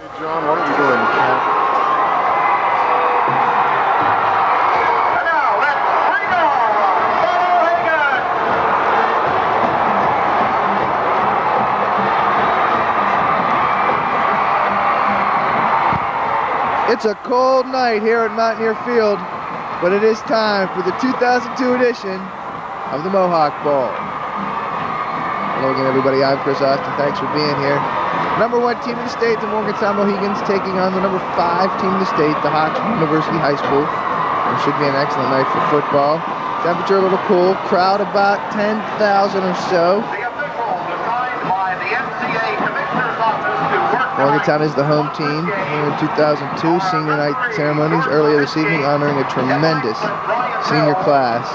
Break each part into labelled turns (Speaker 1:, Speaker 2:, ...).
Speaker 1: Hey, John, what are we doing?
Speaker 2: And now, let's bring on Mohawk.
Speaker 3: It's a cold night here at Mountaineer Field, but it is time for the 2002 edition of the Mohawk Bowl. Hello again, everybody. I'm Chris Austin. Thanks for being here. Number 1 team in the state, the Morgantown Mohegans, taking on the number 5 team in the state, the Hawks University High School. It should be an excellent night for football. Temperature a little cool. Crowd about 10,000 or so.
Speaker 2: The official designed by the NCAA Commissioner's Office to work.
Speaker 3: Morgantown is the home team. Here in 2002, senior night ceremonies earlier this evening honoring a tremendous senior class.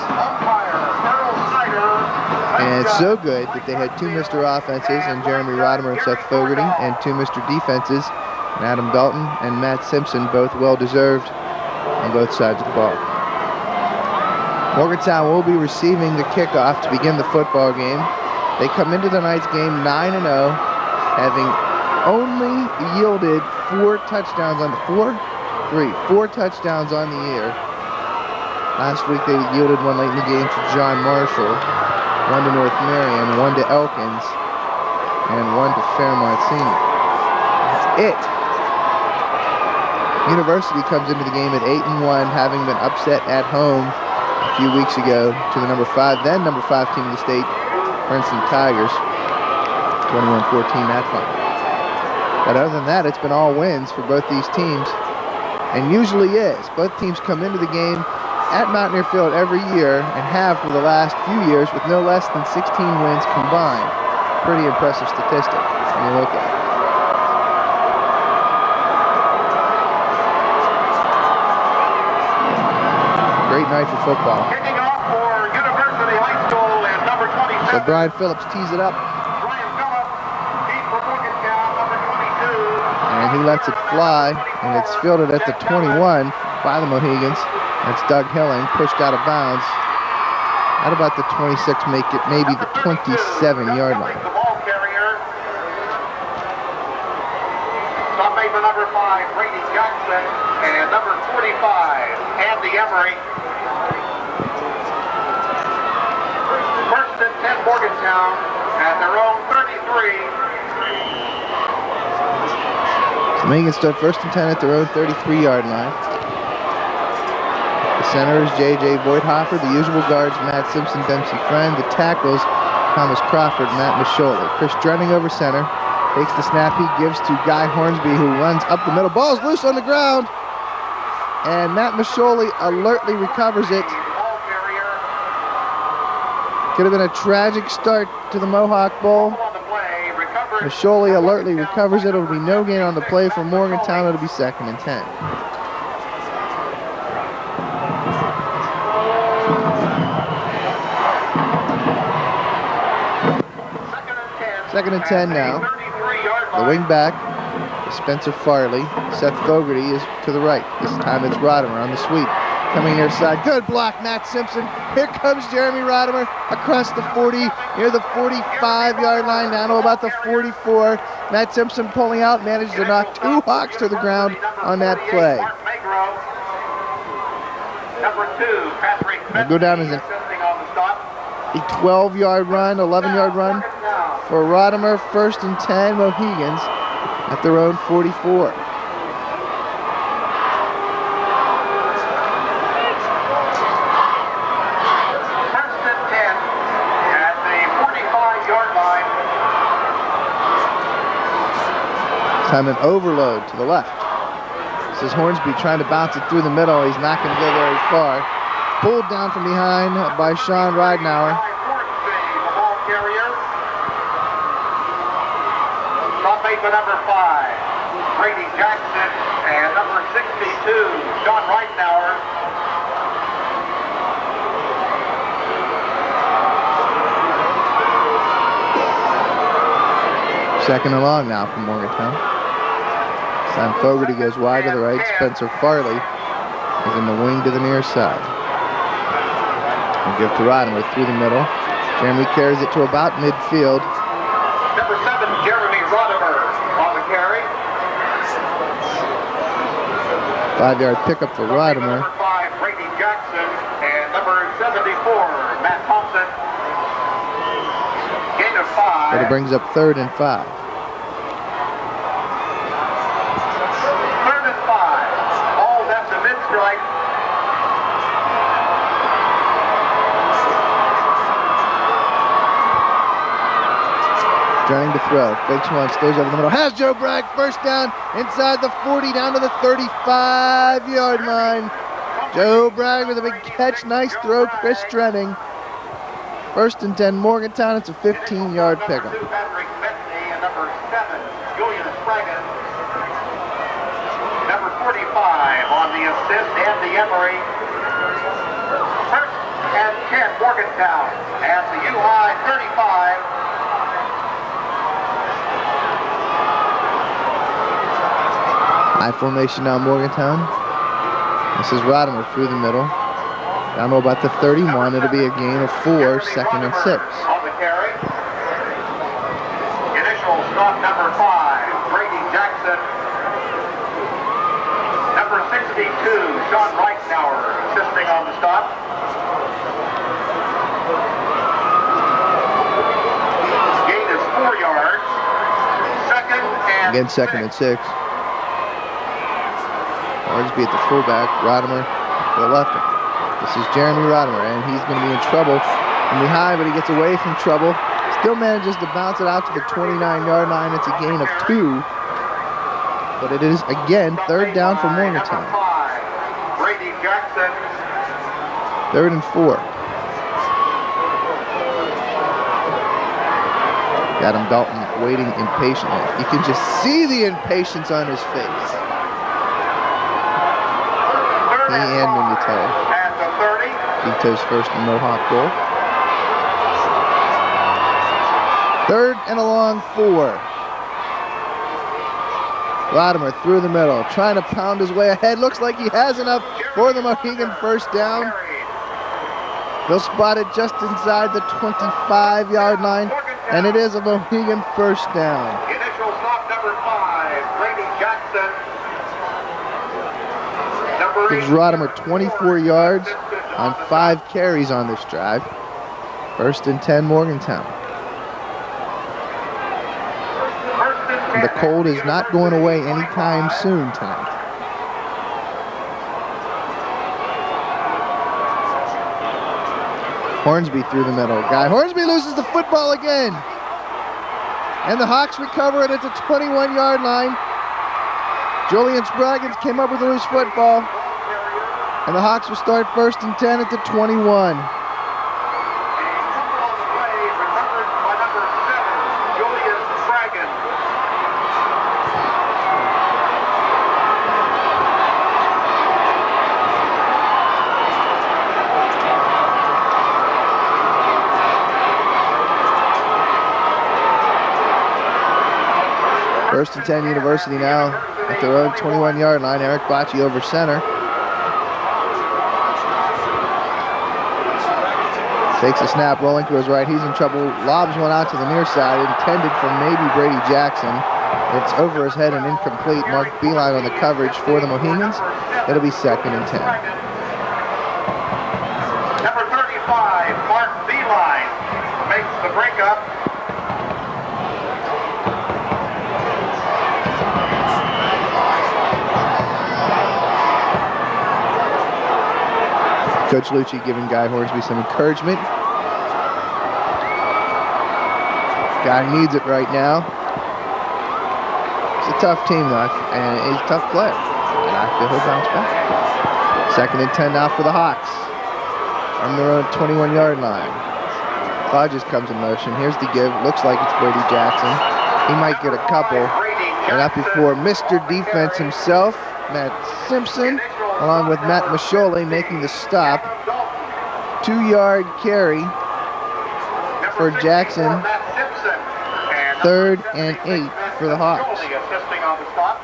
Speaker 3: And it's so good that they had 2 Mr. Offenses in Jeremy Rodimer and Seth Fogarty, and 2 Mr. Defenses in Adam Dalton and Matt Simpson, both well-deserved on both sides of the ball. Morgantown will be receiving the kickoff to begin the football game. They come into tonight's game 9-0, having only yielded 4 touchdowns on the 4 touchdowns on the year. Last week they yielded one late in the game to John Marshall, 1 to North Marion, 1 to Elkins, and 1 to Fairmont Senior. That's it. University comes into the game at 8-1, having been upset at home a few weeks ago to the number 5 team in the state, Princeton Tigers, 21-14 that final. But other than that, it's been all wins for both these teams, and usually is. Both teams come into the game at Mountaineer Field every year and have for the last few years with no less than 16 wins combined. Pretty impressive statistic when you look at it. Great night for football.
Speaker 2: Kicking off for University High School and number 27.
Speaker 3: So Brian Phillips tees it up.
Speaker 2: Brian Phillips, deep for Morgantown, number 22.
Speaker 3: And he lets it fly, and it's fielded at the 21 by the Mohegans. That's Doug Hilling, pushed out of bounds at about the 26, make it maybe the 27-yard line.
Speaker 2: The ball carrier. Stop made for number 5, Brady Jackson, and number 45, Andy Emery. First and 10 Morgantown at their own 33.
Speaker 3: So Mohegans stood first and 10 at their own 33-yard line. Centers J.J. Voigthofer, the usual guards Matt Simpson, Dempsey Friend, the tackles Thomas Crawford, Matt Micholi. Chris Drenning over center, takes the snap, he gives to Guy Hornsby, who runs up the middle. Ball's loose on the ground, and Matt Micholi alertly recovers it. Could have been a tragic start to the Mohawk Bowl. Micholi alertly recovers it. It'll be no gain on the play for Morgantown. It'll be 2nd and 10. Second and 10 now. The wing back is Spencer Farley. Seth Fogarty is to the right. This time it's Rodimer on the sweep. Coming near side. Good block, Matt Simpson. Here comes Jeremy Rodimer across the 40, near the 45-yard line, down to about the 44. Matt Simpson pulling out, managed to knock 2 Hawks to the ground on that play. They'll go down as a 12-yard run, 11-yard run for Rodimer. 1st and 10 Mohegans at their own 44. Time an overload to the left. This is Hornsby trying to bounce it through the middle. He's not going to go very far. Pulled down from behind by Sean Ridenauer.
Speaker 2: Stop made for number 5, Brady Jackson, and number 62, Sean Ridenauer.
Speaker 3: Second and long now from Morgantown. Sam Fogarty goes wide to the right. Spencer Farley is in the wing to the near side. We'll give to Rodimer through the middle. Jeremy carries it to about midfield.
Speaker 2: Number 7, Jeremy Rodimer on the carry.
Speaker 3: 5-yard pickup for Rodimer.
Speaker 2: Number 5, Brady Jackson, and number 74, Matt Thompson. Gain of 5.
Speaker 3: But it brings up 3rd and 5.
Speaker 2: 3rd and 5. Ball's at the mid-strike.
Speaker 3: Trying to throw. Fakes one, stays over the middle. Has Joe Bragg. First down inside the 40, down to the 35-yard line. Joe Bragg with a big catch. Nice throw. Chris Trenning. 1st and 10, Morgantown. It's a 15-yard pickup.
Speaker 2: Number 2, Patrick Bethany, and number 7, Julian Spragan. Number 45 on the assist, Andy Emery. 1st and 10, Morgantown at the U-High 35.
Speaker 3: High formation now, Morgantown. This is Rodimer through the middle. Down to about the 31. It'll be a gain of 4, 2nd and 6.
Speaker 2: On the carry. Initial stop number 5, Brady Jackson. Number 62, Sean Reichenauer, assisting on the stop. Gain is 4 yards. 2nd and
Speaker 3: Again, 2nd and 6. Hornsby at the fullback, Rodimer to the left. This is Jeremy Rodimer, and he's going to be in trouble from behind, but he gets away from trouble. Still manages to bounce it out to the 29-yard line. It's a gain of 2. But it is, again, 3rd down for Morgantown.
Speaker 2: Brady Jackson.
Speaker 3: 3rd and 4. Adam Dalton waiting impatiently. You can just see the impatience on his face. He and Minuto.
Speaker 2: At the 30.
Speaker 3: Vito's first Mohawk goal. 3rd and a long 4. Rodimer through the middle, trying to pound his way ahead. Looks like he has enough for the Mohegan first down. They'll spot it just inside the 25-yard line, and it is a Mohegan first down.
Speaker 2: Initial stop number 5, Brady Jackson.
Speaker 3: Gives Rodimer 24 yards on 5 carries on this drive. 1st and 10, Morgantown. And the cold is not going away anytime soon tonight. Hornsby through the middle. Guy Hornsby loses the football again. And the Hawks recover it at the 21-yard line. Julian Spraggins came up with a loose football. And the Hawks will start 1st and 10 at the 21. First and 10 University now at their own 21-yard line. Eric Bocci over center. Takes a snap, rolling to his right. He's in trouble. Lobs one out to the near side, intended for maybe Brady Jackson. It's over his head and incomplete. Mark Beeline on the coverage for the Mohegans. It'll be 2nd and 10.
Speaker 2: Number 35, Mark Beeline, makes the breakup.
Speaker 3: Coach Lucci giving Guy Hornsby some encouragement. Guy needs it right now. It's a tough team, though, and he's a tough player. And I feel he'll bounce back. 2nd and 10 now for the Hawks. On their own 21-yard line. Hodges comes in motion. Here's the give. Looks like it's Brady Jackson. He might get a couple. And up before Mr. Defense himself, Matt Simpson, along with Matt Mashole making the stop. 2-yard carry for Jackson. 3rd and 8 for the Hawks.
Speaker 2: Assisting on the stop.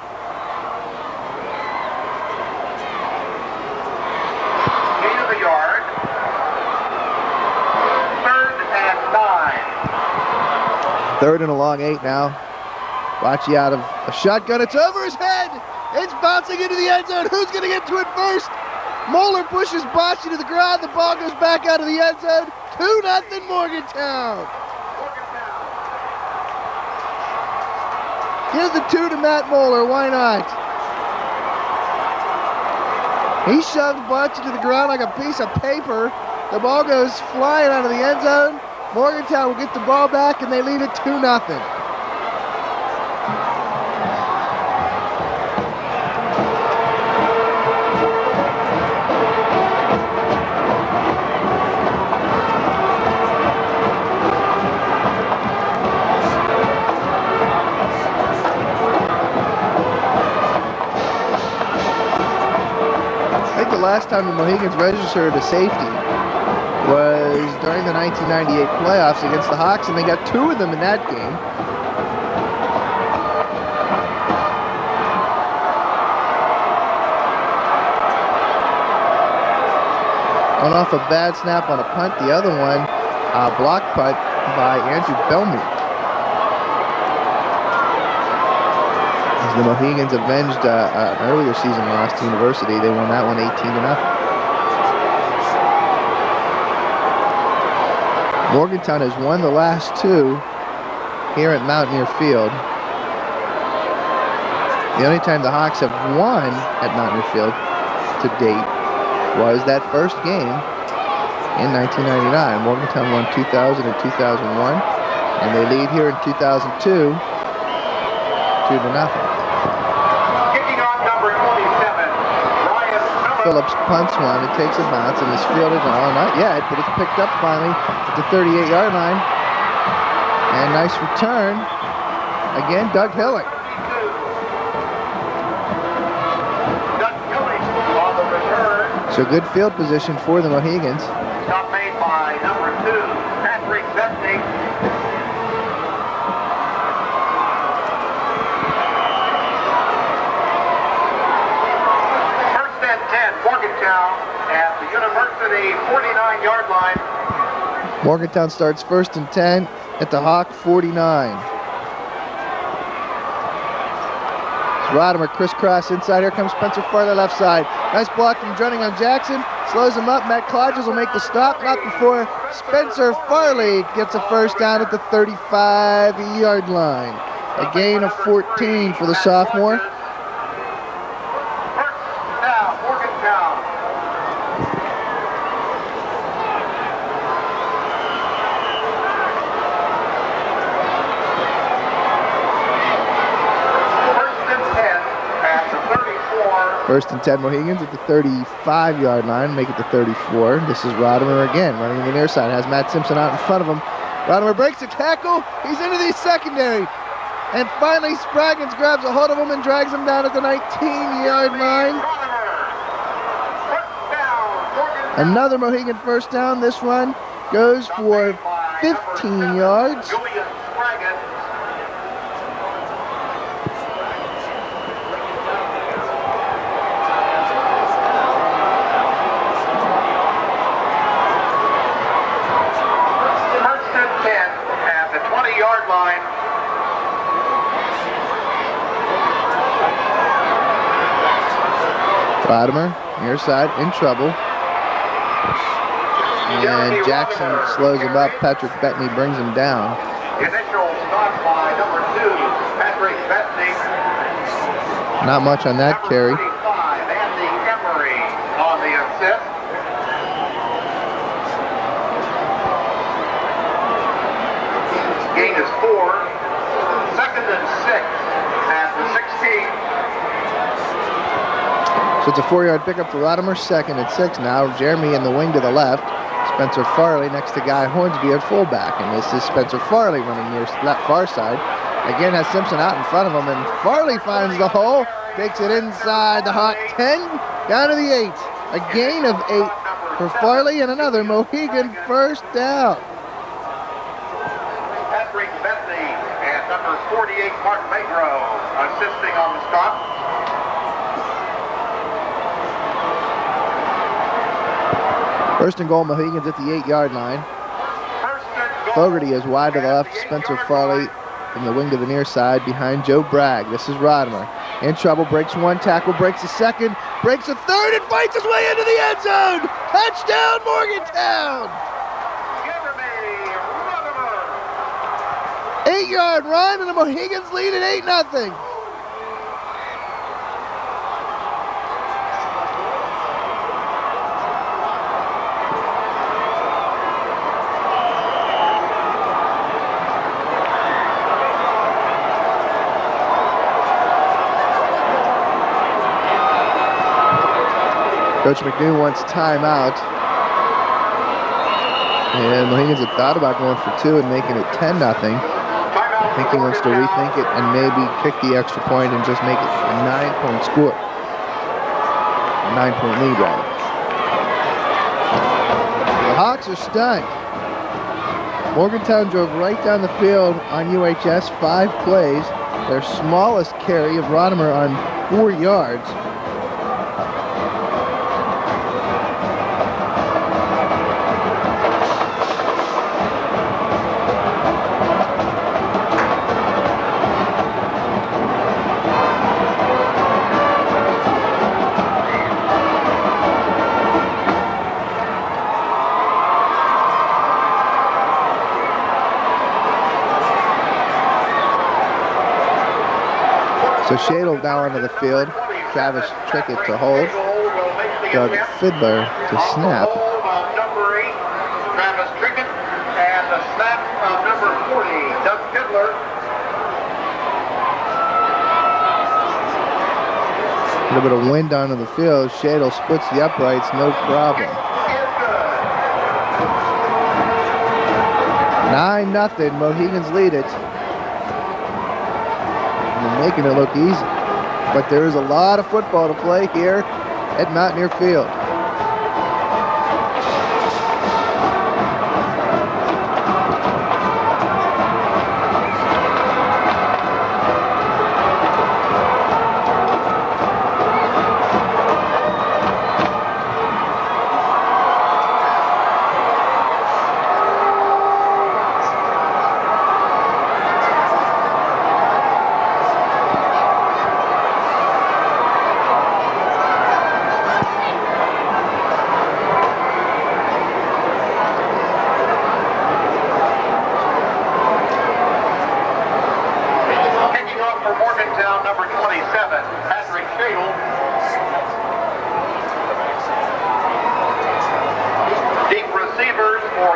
Speaker 2: Gain of a yard. 3rd and 9.
Speaker 3: 3rd and a long 8 now. Bocci out of a shotgun. It's over his head. It's bouncing into the end zone. Who's going to get to it first? Moeller pushes Bocce to the ground. The ball goes back out of the end zone. 2-0 Morgantown. Here's the 2 to Matt Moeller. Why not? He shoves Bocce to the ground like a piece of paper. The ball goes flying out of the end zone. Morgantown will get the ball back, and they lead it 2-0. Last time the Mohegans registered a safety was during the 1998 playoffs against the Hawks, and they got 2 of them in that game. One off a bad snap on a punt, the other one a block punt by Andrew Belmont. The Mohegans avenged an earlier season loss to University. They won that one 18-0. Morgantown has won the last 2 here at Mountaineer Field. The only time the Hawks have won at Mountaineer Field to date was that first game in 1999. Morgantown won 2000 and 2001, and they lead here in 2002 2-0. Phillips punts one. It takes a bounce and is fielded. No, not yet, but it's picked up finally at the 38-yard line. And nice return. Again, Doug Hillick.
Speaker 2: On the return.
Speaker 3: So good field position for the Mohegans.
Speaker 2: Stop made by number 2, Patrick Bethany. Morgantown at the University 49-yard line.
Speaker 3: Morgantown starts 1st and 10 at the Hawk 49. Rodimer crisscross inside. Here comes Spencer Farley left side. Nice block from Drunning on Jackson. Slows him up. Matt Clodges will make the stop. Not before Spencer Farley gets a first down at the 35-yard line. A gain of 14 for the sophomore. First and 10 Mohegans at the 35-yard line, make it the 34. This is Rodimer again, running to the near side. Has Matt Simpson out in front of him. Rodimer breaks a tackle. He's into the secondary. And finally, Spraggins grabs a hold of him and drags him down at the 19-yard line. Another Mohegan first down. This run goes for 15 yards. Rodimer, near side, in trouble. And Jackson slows him up. Patrick Bettany brings him down.
Speaker 2: Initial stop by number 2, Patrick Bettany.
Speaker 3: Not much on that carry.
Speaker 2: Andy Emery on the assist. Gain is 4. 2nd and 6 at the 16.
Speaker 3: So it's a 4-yard pickup for Rodimer. 2nd and 6 now. Jeremy in the wing to the left. Spencer Farley next to Guy Hornsby at fullback. And this is Spencer Farley running near left far side. Again has Simpson out in front of him. And Farley finds the hole. Takes it inside the Hawk 10. Down to the 8. A gain of 8 for Farley and another Mohegan first down.
Speaker 2: Patrick Bettany and number 48, Mark Magro, assisting on the stop.
Speaker 3: First and goal, Mohegans at the 8-yard line. Fogarty is wide to the left. Spencer Farley in the wing to the near side behind Joe Bragg. This is Rodimer. In trouble, breaks one tackle, breaks a second, breaks a third, and fights his way into the end zone. Touchdown, Morgantown! 8-yard run, and the Mohegans lead at 8-0. Coach McNew wants timeout. And Mohegans had thought about going for 2 and making it 10-0. I think he wants to rethink it and maybe kick the extra point and just make it a 9-point score. A 9-point lead, rather. The Hawks are stunned. Morgantown drove right down the field on UHS, 5 plays. Their smallest carry of Rodimer on 4 yards. So Shadle now onto the field. Travis Trickett to hold. Doug Fiddler to snap.
Speaker 2: Number 8, Travis Trickett, and the snap of number 40, Doug Fiddler.
Speaker 3: A little bit of wind onto the field. Shadle splits the uprights, no problem. 9-0. Mohegans lead it. Making it look easy. But there is a lot of football to play here at Mountaineer Field.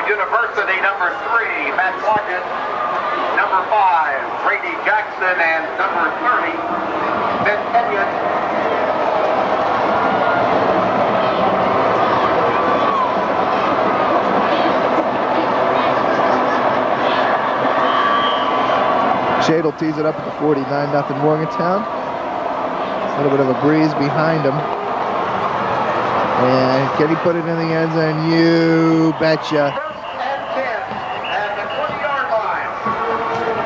Speaker 2: University, number 3, Matt Lockett, number 5, Brady Jackson, and number 30, Ben Kenyon.
Speaker 3: Shadle tees it up at the 49-0 Morgantown. A little bit of a breeze behind him. And can he put it in the end zone? You betcha.
Speaker 2: First and 10 at the 20-yard line.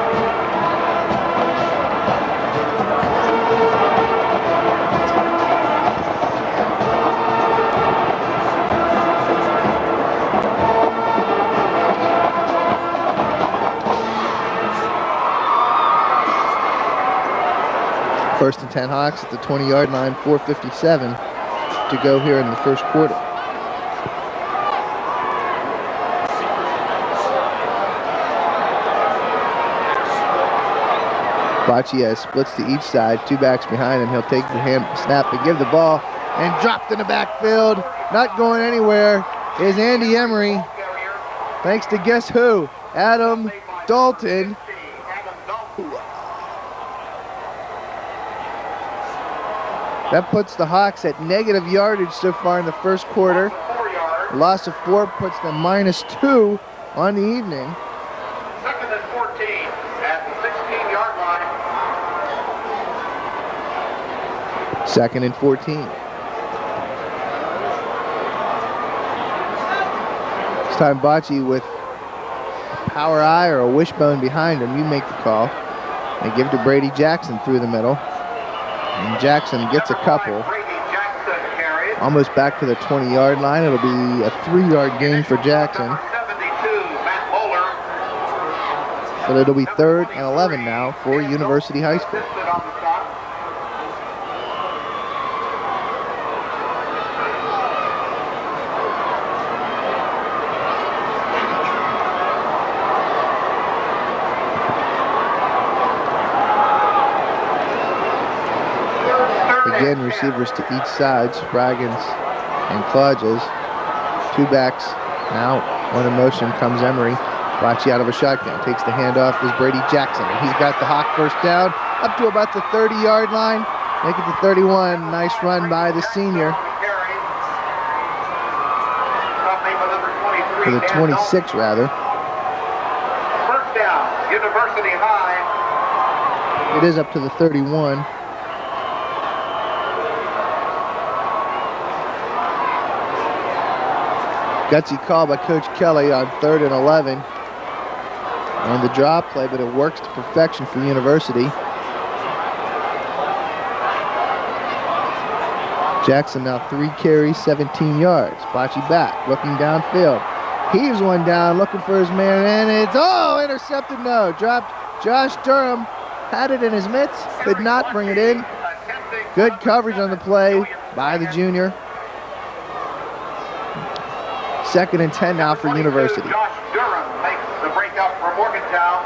Speaker 3: First and 10 Hawks at the 20-yard line, 4:57 to go here in the first quarter. Baccia splits to each side, 2 backs behind him. He'll take the snap and give the ball, and dropped in the backfield. Not going anywhere is Andy Emery. Thanks to guess who? Adam Dalton. That puts the Hawks at negative yardage so far in the first quarter. A loss of 4 puts them -2 on the evening.
Speaker 2: Second and 14 at the 16-yard line.
Speaker 3: Second and 14. This time Bacci with a power eye or a wishbone behind him. You make the call. They give it to Brady Jackson through the middle. And Jackson gets a couple. Almost back to the 20-yard line. It'll be a 3-yard gain for Jackson. But it'll be 3rd and 11 now for University High School. Again, receivers to each side, Spraggins and Kludges. Two backs. Now, one in motion comes Emery. Bocce out of a shotgun. Takes the handoff is Brady Jackson. And he's got the Hawk first down up to about the 30-yard line. Make it to 31. Nice run by the senior. For the 26, rather.
Speaker 2: First down, University High.
Speaker 3: It is up to the 31. Gutsy call by Coach Kelly on 3rd and 11. And the draw play, but it works to perfection for University. Jackson now 3 carries, 17 yards. Bocce back, looking downfield. Heaves one down, looking for his man, and it's, intercepted, no. Dropped. Josh Durham had it in his mitts, could not bring it in. Good coverage on the play by the junior. 2nd and 10 now for University.
Speaker 2: Josh Durham makes the breakup for Morgantown.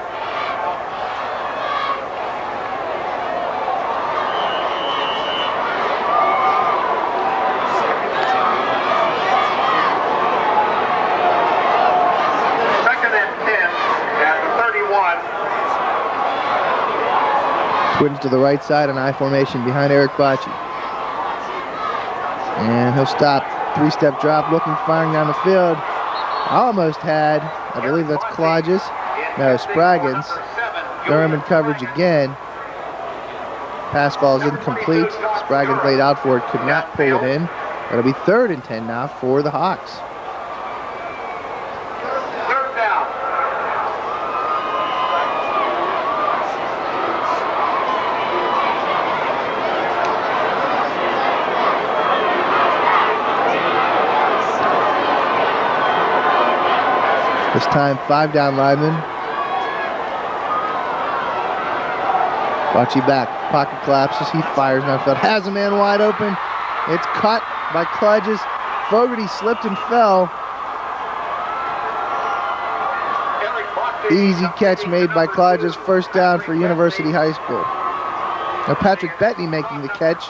Speaker 3: Twins to the right side in I formation behind Eric Bocce. And he'll stop. 3-step drop, looking, firing down the field. Almost had, I believe that's Klodges. No, Spraggins. Durham in coverage again. Pass falls incomplete. Spraggins laid out for it, could not pull it in. It'll be 3rd and 10 now for the Hawks. This time, 5 down linemen. Bocce back, pocket collapses, he fires downfield, has a man wide open. It's caught by Kludges. Fogarty slipped and fell. Easy catch made by Kludges, first down for University High School. Now Patrick Bettany making the catch.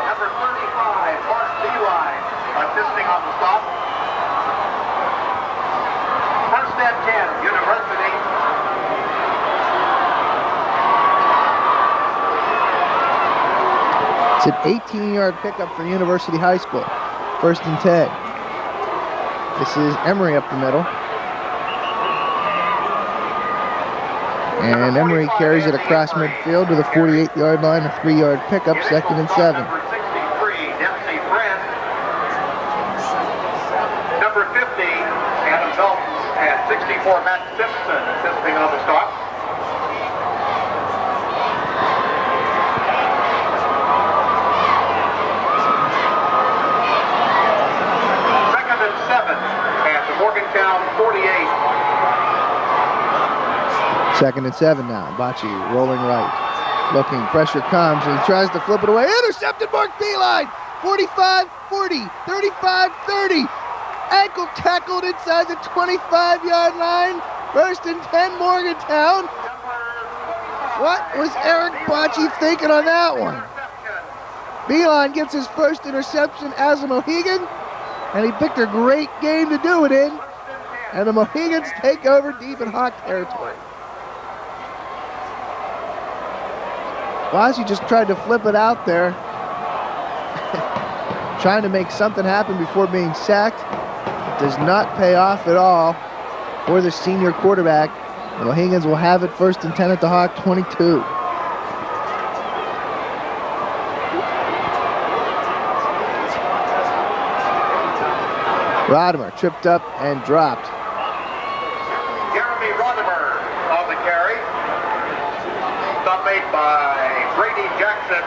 Speaker 2: Number 35, Mark Beeline, assisting on the stop. 1st and 10, University.
Speaker 3: It's an 18-yard pickup for University High School. 1st and 10. This is Emery up the middle. And Emery carries it across midfield to the 48-yard line, a 3-yard pickup, 2nd and 7.
Speaker 2: Number 63, Dempsey Friend. Number 50, Adam Dalton. And 64, Matt Simpson, assisting on the stop. Second and 7 at the Morgantown 48.
Speaker 3: 2nd and 7 now. Bocce rolling right. Looking, pressure comes, and he tries to flip it away. Intercepted, Mark Beeline! 45, 40, 35, 30. Ankle tackled inside the 25-yard line. 1st and 10, Morgantown. What was Eric Bocce thinking on that one? Beeline gets his first interception as a Mohegan, and he picked a great game to do it in. And the Mohegans take over deep in Hawk territory. Bocce just tried to flip it out there, trying to make something happen before being sacked. It does not pay off at all for the senior quarterback. The Mohegans will have it 1st and 10 at the Hawk 22. Rodimer tripped up and dropped.
Speaker 2: Jeremy Rodimer on the carry. Stop made by Brady Jackson.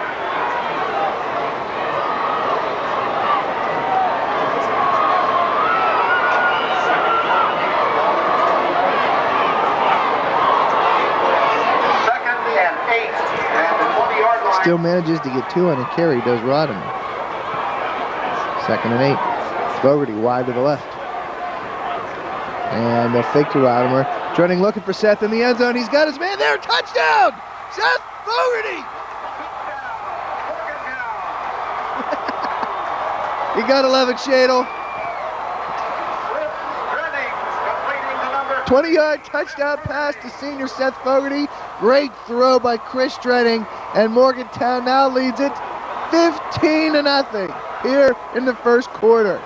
Speaker 3: Still manages to get 2 on a carry, does Rodimer. 2nd and 8. Fogarty wide to the left. And they'll fake to Rodimer. Turning, looking for Seth in the end zone. He's got his man there. Touchdown! Seth Fogarty! You gotta love it, Shadle. 20-yard touchdown pass to senior Seth Fogarty. Great throw by Chris Drenning, and Morgantown now leads it 15-0 here in the first quarter.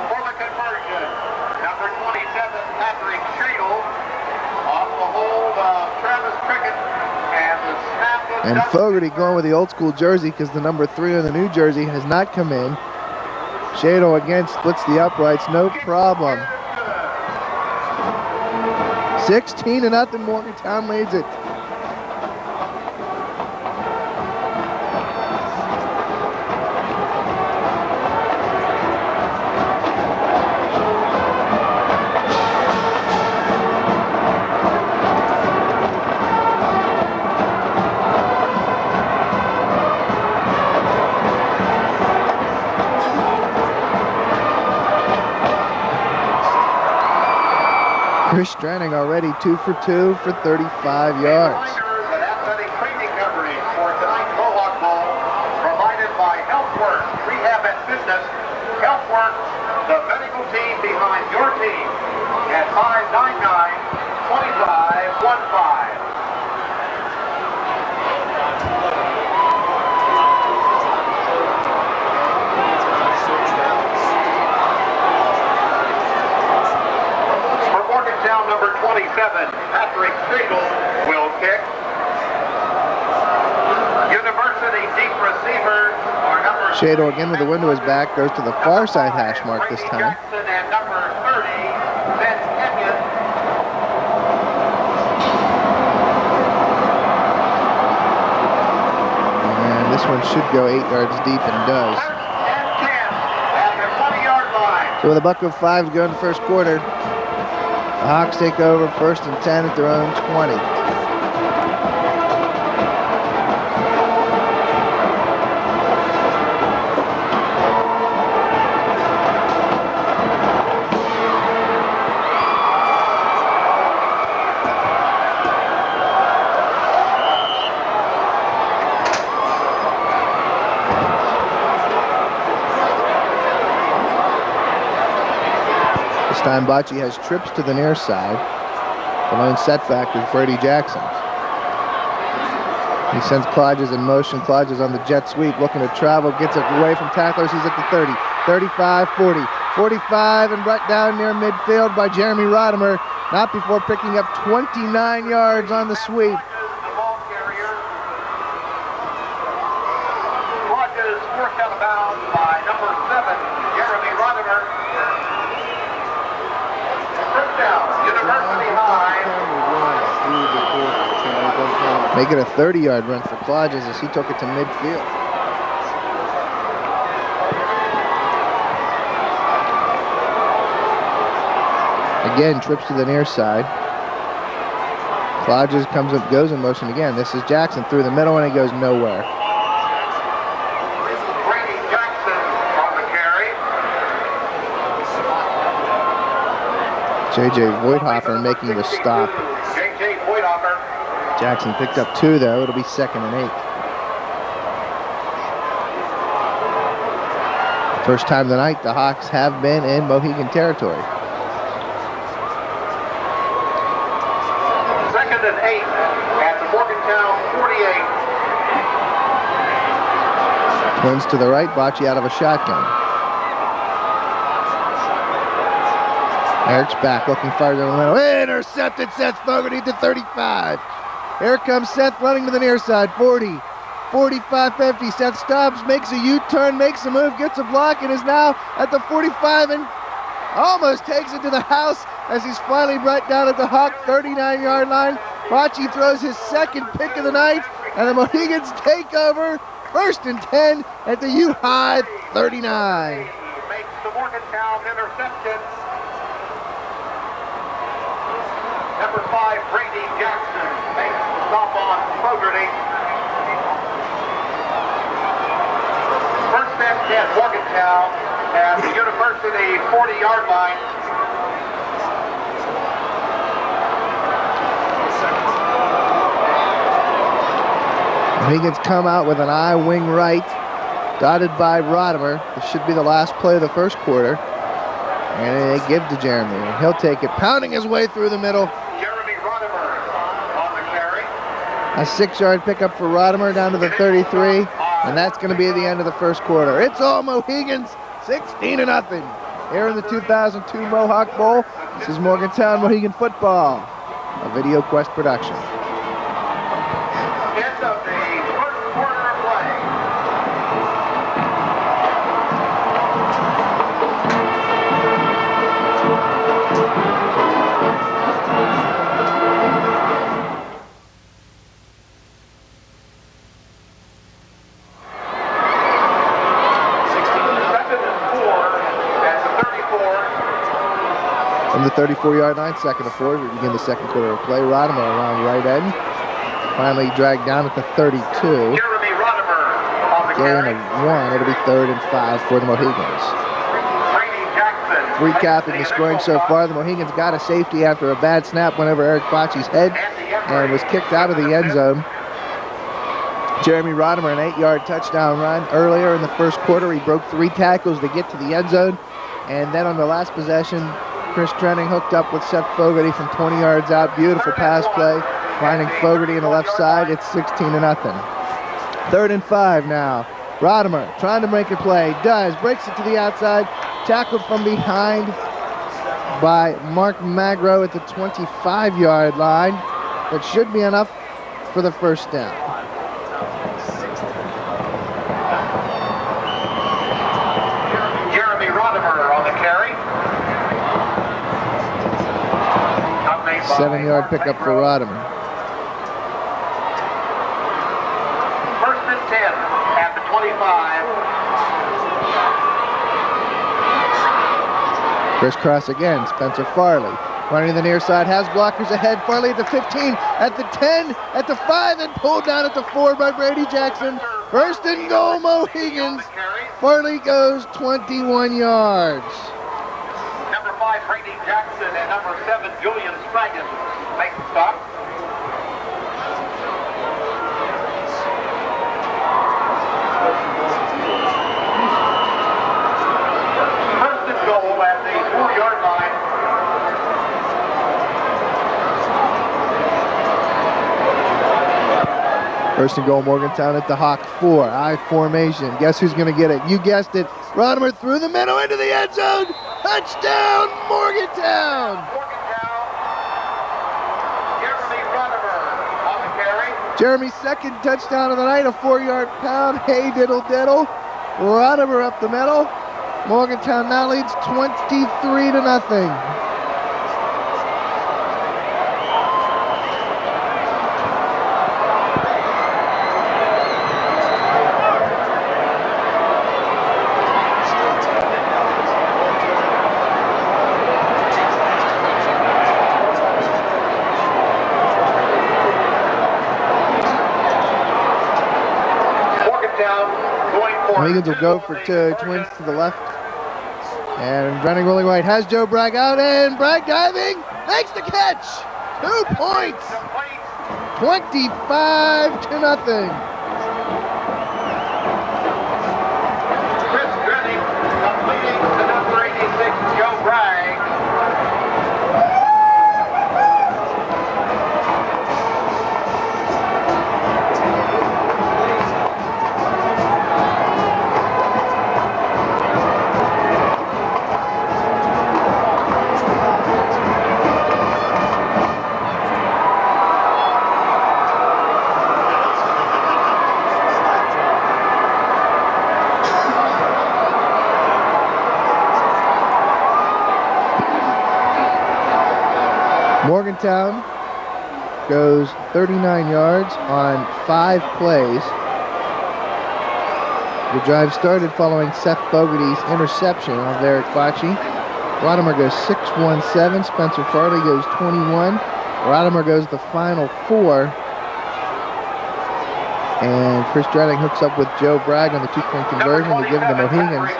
Speaker 2: For the conversion, number 27, Patrick Shadle, off the hold of Travis Cricket, and the snap of
Speaker 3: And Fogarty going with the old school jersey because the number 3 on the new jersey has not come in. Shadle again splits the uprights, no problem. 16-0, Morgantown leads it. Chris Drenning already 2 for 2 for 35 yards.
Speaker 2: An athletic training coverage for tonight's Mohawk Bowl, provided by HealthWorks Rehab and Fitness. HealthWorks, the medical team behind your team, at 599-2515. Down number 27, Patrick Shadle will kick. University deep receiver, our number
Speaker 3: Shadle again with the wind to his back, goes to the far side hash mark this time.
Speaker 2: Jackson and number 30, Ben Kenyon.
Speaker 3: And this one should go 8 yards deep, and does.
Speaker 2: First and 10 at the 20-yard line.
Speaker 3: So with a buck of 5 to go in the first quarter, the Hawks take over 1st and 10 at their own 20. This time Bocce has trips to the near side. The lone setback is Brady Jackson. He sends Clodges in motion. Clodges on the jet sweep, looking to travel, gets it away from tacklers. He's at the 30, 35, 40, 45, and brought down near midfield by Jeremy Rodimer. Not before picking up 29 yards on the sweep.
Speaker 2: The ball carrier. Rogers forced out of bounds by number 7, Jeremy Rodimer. First down, University High.
Speaker 3: Make it a 30-yard run for Clodges as he took it to midfield. Again, trips to the near side. Clodges comes up, goes in motion again. This is Jackson through the middle, and he goes nowhere.
Speaker 2: Brady Jackson on the carry.
Speaker 3: J.J. Voigthofer making the stop.
Speaker 2: J.J. Voigthofer.
Speaker 3: Jackson picked up 2, though. It'll be 2nd and 8. First time tonight, the Hawks have been in Mohegan territory.
Speaker 2: 2nd and 8 at the Morgantown 48.
Speaker 3: Twins to the right, Bocce out of a shotgun. Eric's back, looking farther in the middle. Intercepted, Seth Fogarty to 35. Here comes Seth running to the near side, 40, 45, 50. Seth stops, makes a U-turn, makes a move, gets a block, and is now at the 45 and almost takes it to the house as he's finally brought down at the Hawk 39-yard line. Bocce throws his 2nd pick of the night, and the Mohegans take over 1st and 10 at the U-High 39.
Speaker 2: Makes the Morgantown interception. Number 5, Brady Jackson makes the stop on Fogarty. 1st and 10, Morgantown at the University 40-yard line.
Speaker 3: Mohegans come out with an I wing right, dotted by Rodimer. This should be the last play of the first quarter. And they give to Jeremy. And he'll take it, pounding his way through the middle.
Speaker 2: Jeremy Rodimer on the carry.
Speaker 3: A 6-yard pickup for Rodimer down to the 33. And that's going to be the end of the first quarter. It's all Mohegans, 16-0. Here in the 2002 Mohawk Bowl, this is Morgantown Mohegan football, a Video Quest production.
Speaker 2: End of the first quarter of play.
Speaker 3: From the 34-yard line, 2nd and 4, we begin the second quarter of play. Rodimer around right end. Finally dragged down at the 32.
Speaker 2: Jeremy Rodimer on the
Speaker 3: Gain
Speaker 2: carry.
Speaker 3: of 1. It'll be 3rd and 5 for the Mohegans.
Speaker 2: Brady Jackson.
Speaker 3: Recapping the scoring so far, the Mohegans got a safety after a bad snap went over Eric Bocce's head and was kicked out of the end zone. Jeremy Rodimer, an 8-yard touchdown run. Earlier in the first quarter, he broke 3 tackles to get to the end zone. And then on the last possession, Chris Trenning hooked up with Seth Fogarty from 20 yards out. Beautiful pass play, finding Fogarty on the left side. It's 16-0. 3rd and 5 now. Rodimer trying to make a play. Does. Breaks it to the outside. Tackled from behind by Mark Magro at the 25-yard line. That should be enough for the first down.
Speaker 2: Jeremy Rodimer on the carry.
Speaker 3: 7-yard pickup for Rodimer.
Speaker 2: 1st and 10 at the 25.
Speaker 3: Crisscross again. Spencer Farley running the near side. Has blockers ahead. Farley at the 15, at the 10, at the 5, and pulled down at the 4 by Brady Jackson. 1st and goal, Mohegans. Farley goes 21 yards.
Speaker 2: Number 5, Brady Jackson, and number 7, Julian Spragan make the stop. First and goal at the 4-yard line.
Speaker 3: First and goal, Morgantown at the Hawk 4. I formation. Guess who's going to get it? You guessed it. Rodimer through the middle into the end zone. Touchdown, Morgantown!
Speaker 2: Jeremy Rodimer on the carry.
Speaker 3: Jeremy's 2nd touchdown of the night, a 4-yard pound. Hey, diddle diddle. Rodimer up the middle. Morgantown now leads 23-0. Mohegans will go for 2. Twins to the left. And running rolling right has Joe Bragg out, and Bragg diving, makes the catch. 2 points. 25-0.
Speaker 2: Chris Grenning completing the number 86, Joe Bragg.
Speaker 3: Morgantown goes 39 yards on 5 plays. The drive started following Seth Fogarty's interception of Eric Bocce. Rodimer goes 6-1-7. Spencer Farley goes 21. Rodimer goes the final 4. And Chris Dreding hooks up with Joe Bragg on the 2-point conversion to give the Mohegans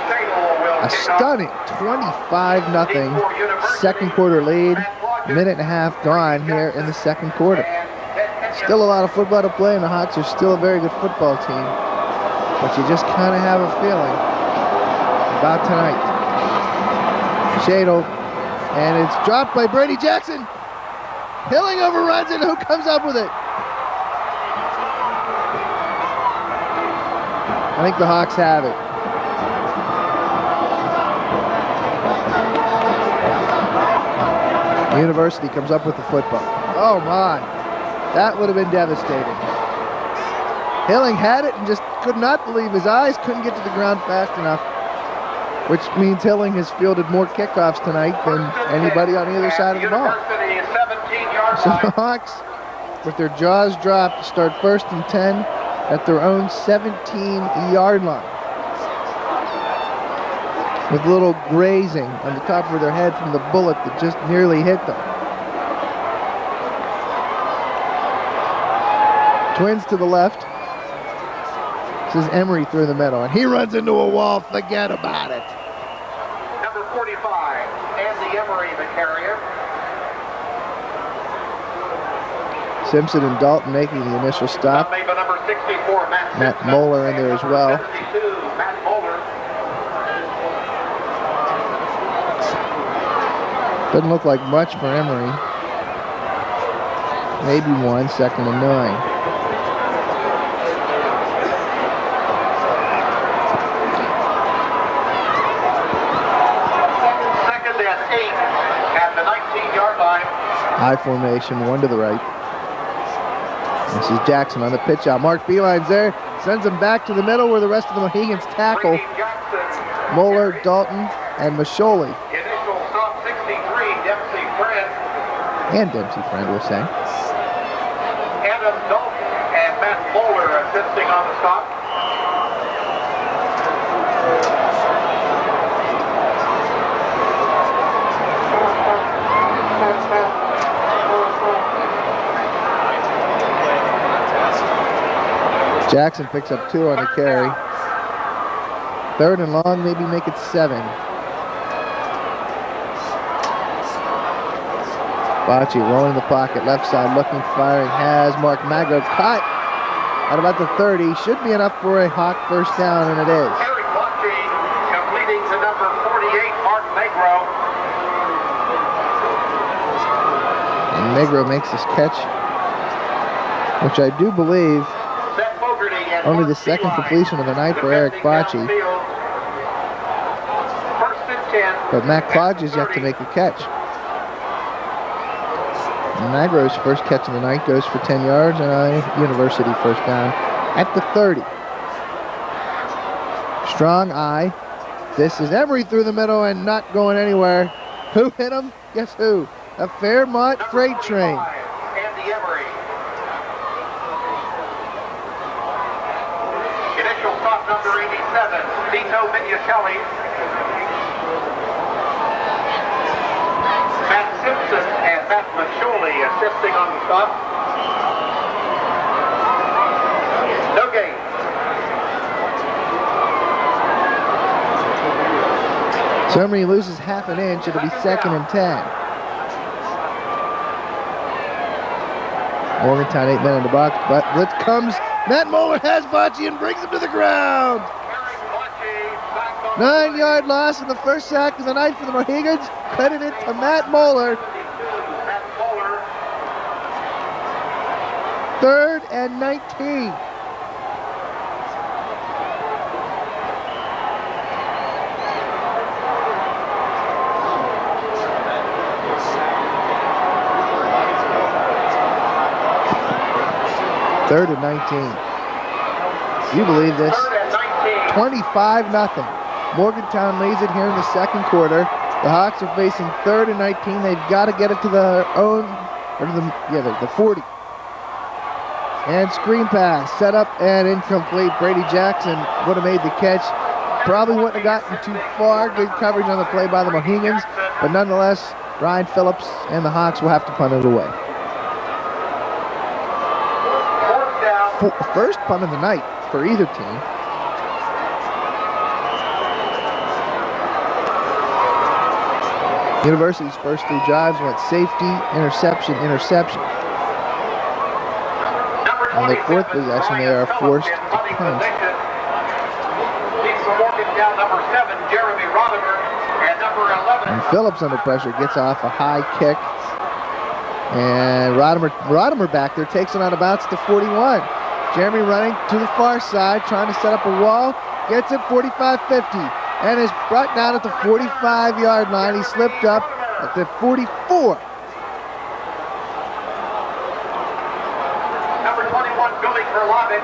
Speaker 3: a stunning 25-0 second quarter lead. Minute and a half gone here in the second quarter. Still a lot of football to play, and the Hawks are still a very good football team. But you just kind of have a feeling about tonight. Shadle, and it's dropped by Brady Jackson. Hilling overruns it. Who comes up with it? I think the Hawks have it. University comes up with the football. Oh my, that would have been devastating. Hilling had it and just could not believe his eyes, couldn't get to the ground fast enough, which means Hilling has fielded more kickoffs tonight than anybody on either side of the ball. So the Hawks, with their jaws dropped, start 1st and 10 at their own 17-yard line, with a little grazing on the top of their head from the bullet that just nearly hit them. Twins to the left. This is Emery through the middle, and he runs into a wall. Forget about it.
Speaker 2: Number 45, Andy Emery, the carrier.
Speaker 3: Simpson and Dalton making the initial stop.
Speaker 2: Number 64,
Speaker 3: Matt Moeller in there as well.
Speaker 2: 72, Matt Moeller.
Speaker 3: Doesn't look like much for Emery. Maybe 1, 2nd and 9. High formation, 1 to the right. This is Jackson on the pitch out. Mark Beeline's there. Sends him back to the middle where the rest of the Mohegans tackle. Moeller, Dalton, and Masholi.
Speaker 2: Initial stop 63, Dempsey Friend.
Speaker 3: And Dempsey Friend, we'll say.
Speaker 2: Adam Dalton and Matt Moeller assisting on the stop.
Speaker 3: Jackson picks up 2 on the carry. 3rd and long, maybe make it 7. Bocce rolling the pocket, left side, looking, firing, has Mark Magro caught at about the 30. Should be enough for a Hawk first down, and it is.
Speaker 2: Eric Bocce completing to number 48, Mark Magro.
Speaker 3: And Magro makes this catch, which I do believe only the 2nd completion of the night for Eric Bocce. But Matt Clodge's yet to make a catch. And Magro's first catch of the night goes for 10 yards and a University first down at the 30. Strong eye. This is Emery through the middle and not going anywhere. Who hit him? Guess who? A Fairmont freight train.
Speaker 2: Andy Emery. Initial stop number 87, Vito Miniatelli. Matt Simpson and Matt Masholi assisting on the stop. No gain.
Speaker 3: So Emery loses half an inch. It'll be 2nd and 10. Morgantown 8 men in the box, but blitz comes. Matt Moeller has Bocce and brings him to the ground. 9-yard loss in the first sack of the night for the Mohegans. Credited to Matt Moeller. 3rd and 19. Third and 19. You believe this? 25-0. Morgantown leads it here in the 2nd quarter. The Hawks are facing 3rd and 19. They've got to get it to their own, or to the 40. And screen pass, set up and incomplete. Brady Jackson would have made the catch. Probably wouldn't have gotten too far. Good coverage on the play by the Mohegans. But nonetheless, Ryan Phillips and the Hawks will have to punt it away. First punt of the night for either team. University's first 3 drives went safety, interception, interception. On their fourth possession, they are forced to punt.
Speaker 2: Morgantown, number 7, Jeremy Rodimer, and number 11.
Speaker 3: And Phillips under pressure gets off a high kick. And Rodimer back there takes it out of bounds to 41. Jeremy running to the far side, trying to set up a wall. Gets it 45-50 and is brought down at the 45-yard line. He slipped up at the 44.
Speaker 2: Number 21, Billy Kurlovic,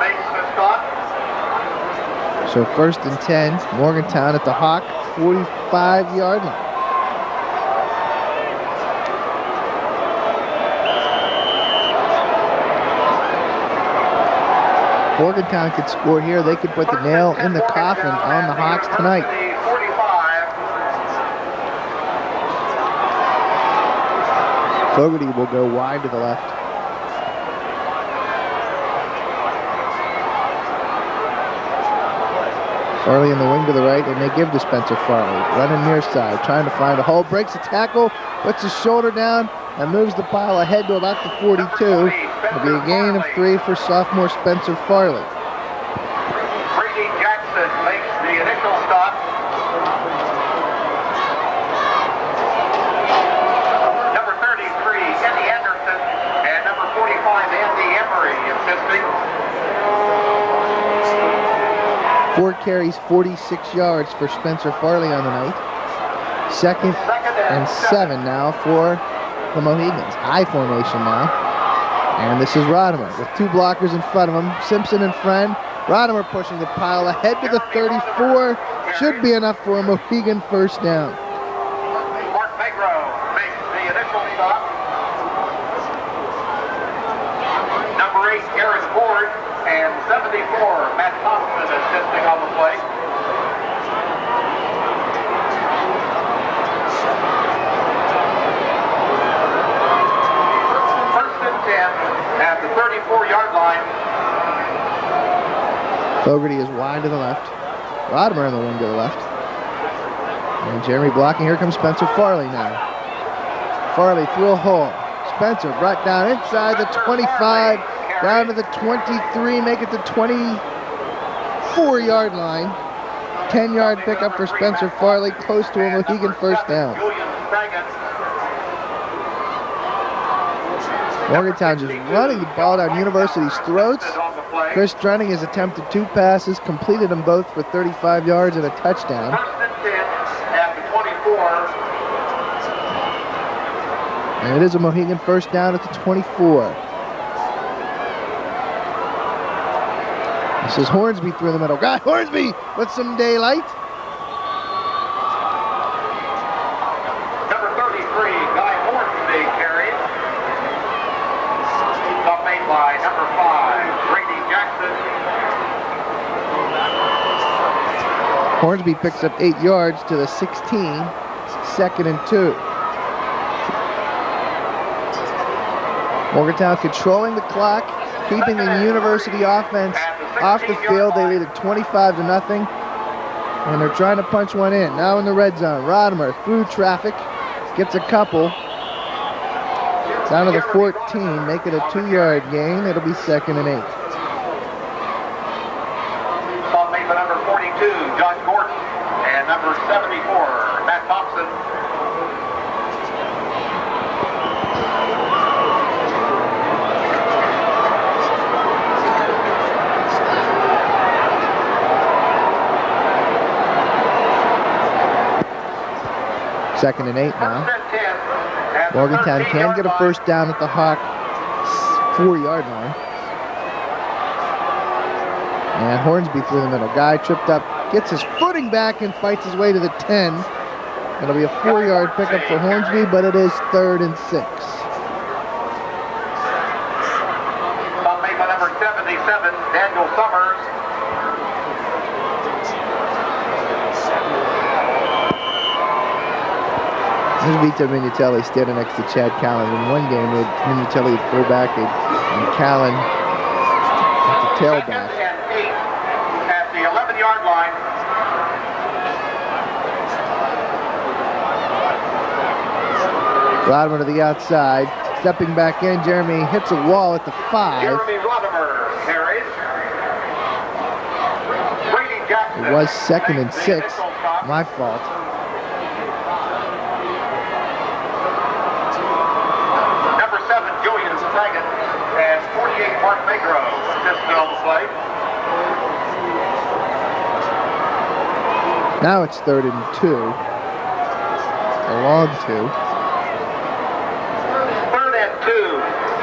Speaker 2: makes the stop.
Speaker 3: So 1st and 10, Morgantown at the Hawk 45-yard line. Morgantown could score here. They could put the nail in the coffin on the Hawks tonight. Fogarty will go wide to the left. Farley in the wing to the right, and they give to Spencer Farley. Running near side, trying to find a hole. Breaks a tackle, puts his shoulder down, and moves the pile ahead to about the 42. It'll be a gain of 3 for sophomore Spencer Farley.
Speaker 2: Brady Jackson makes the initial stop. Number 33, Eddie Anderson, and number 45, Andy Emery assisting.
Speaker 3: 4 carries, 46 yards for Spencer Farley on the night. Second and 7 now for the Mohegans. I formation now. And this is Rodimer with 2 blockers in front of him. Simpson and Friend. Rodimer pushing the pile ahead to the 34. Should be enough for a Mohegan first down.
Speaker 2: Mark Magro makes the initial stop. Number 8, Garrett Ford, and 74, Matt Thompson assisting on the play. At the 34-yard line.
Speaker 3: Fogarty is wide to the left. Rodimer in the wing to the left. And Jeremy blocking. Here comes Spencer Farley now. Farley through a hole. Spencer brought down inside the 25, down to the 23, make it the 24-yard line. 10-yard pickup for Spencer Farley, close to a Mohegan first down. Morgantown just running the ball down University's throats. Chris Drenning has attempted 2 passes, completed them both for 35 yards and a touchdown.
Speaker 2: First and 10 at the 24.
Speaker 3: And it is a Mohegan first down at the 24. This is Hornsby through the middle. Got Hornsby with some daylight.
Speaker 2: Number 33, Guy Hornsby carries. Stop made by number 5, Brady Jackson.
Speaker 3: Hornsby picks up 8 yards to the 16. 2nd and 2. Morgantown controlling the clock, keeping the University offense off the field. They lead at 25-0, and they're trying to punch one in. Now in the red zone, Rodimer through traffic, gets a couple. Down to the 14, make it a 2-yard gain. It'll be 2nd and 8.
Speaker 2: Stop made by number 42, John Gordon, and number 74, Matt Thompson.
Speaker 3: Second and 8 now. Morgantown can get a first down at the Hawk 4-yard line. And Hornsby through the middle. Guy tripped up, gets his footing back and fights his way to the 10. It'll be a 4-yard pickup for Hornsby, but it is 3rd and 6.
Speaker 2: Stop made by number 77, Daniel Summers.
Speaker 3: Here's Vito Minutelli standing next to Chad Callan. In one game, we had Minutelli at fullback and Callan at the tailback.
Speaker 2: 2nd and 8 at the 11-yard line.
Speaker 3: Rodimer to the outside, Stepping back in, Jeremy hits a wall at the 5.
Speaker 2: Jeremy Rodimer carries. Brady Jackson.
Speaker 3: It was 2nd and
Speaker 2: makes the
Speaker 3: 6.
Speaker 2: initial stop.
Speaker 3: My fault.
Speaker 2: Number 7, Julian Sagan, and 48, Mark Magro assisted on the play.
Speaker 3: Now it's 3rd and 2. A long 2.
Speaker 2: 3rd and 2.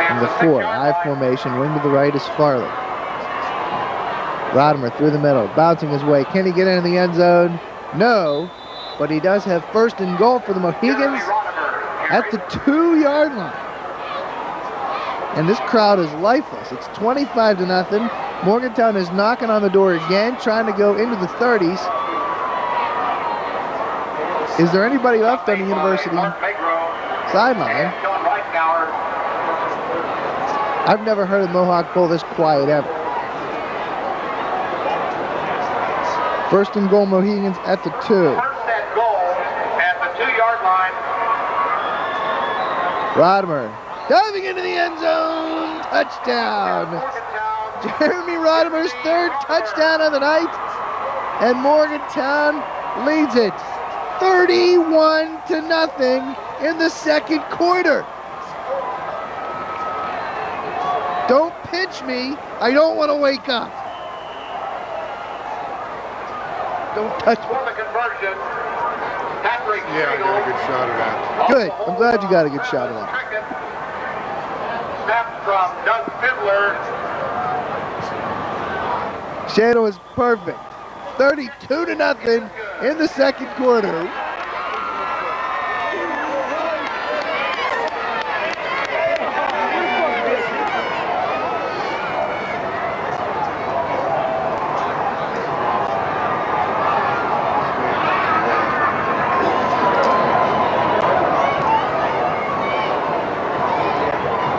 Speaker 3: And the 4. I formation. Wing to the right is Farley. Rodimer through the middle. Bouncing his way. Can he get into the end zone? No. But he does have 1st and goal for the Mohegans at the 2-yard line. And this crowd is lifeless. It's 25-0. Morgantown is knocking on the door again, trying to go into the 30s. Is there anybody left on the university sideline? I've never heard of Mohawk Bowl this quiet ever. 1st and goal, Mohegans at the 2.
Speaker 2: 1st and goal at the 2-yard line.
Speaker 3: Rodimer diving into the end zone. Touchdown. Jeremy Rodimer's 3rd touchdown of the night. And Morgantown leads it 31-0 in the 2nd quarter. Don't pinch me. I don't want to wake up. Don't touch me.
Speaker 2: For the conversion, Patrick
Speaker 1: Yeah, I got a good shot of that.
Speaker 3: Good. I'm glad you got a good shot of that.
Speaker 2: Snap from Doug Fiddler.
Speaker 3: Shano is perfect. 32-0 in the 2nd quarter.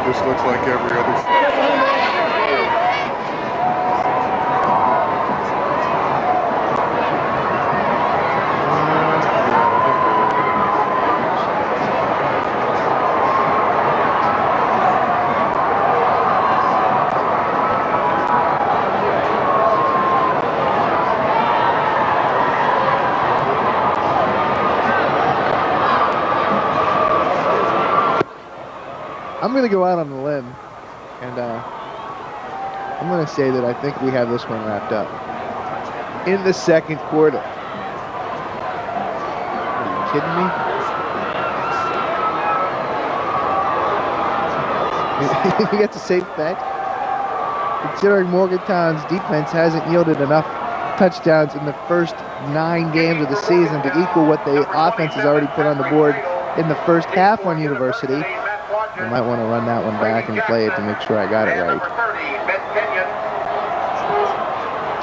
Speaker 1: This looks like every other.
Speaker 3: I'm going to go out on a limb, and I'm going to say that I think we have this one wrapped up in the 2nd quarter. Are you kidding me? That's a safe bet. Considering Morgantown's defense hasn't yielded enough touchdowns in the first 9 games of the season to equal what the offense has already put on the board in the first half on University. I might want to run that one back and play it to make sure I got it right.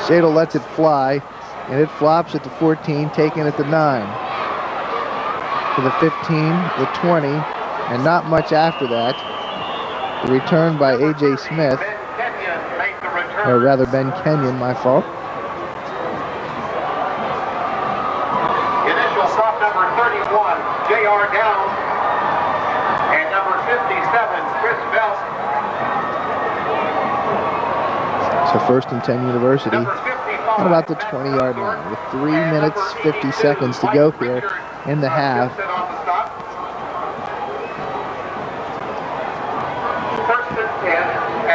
Speaker 3: Shadle lets it fly, and it flops at the 14, taken at the 9. To the 15, the 20, and not much after that. The return by A.J. Smith, or rather Ben Kenyon, my fault.
Speaker 2: Initial stop number 31, J.R. Downs. And number 57, Chris Bell.
Speaker 3: So 1st and 10 University
Speaker 2: Number 55,
Speaker 3: at about the 20-yard line with 3 minutes 50 seconds to go here in the half.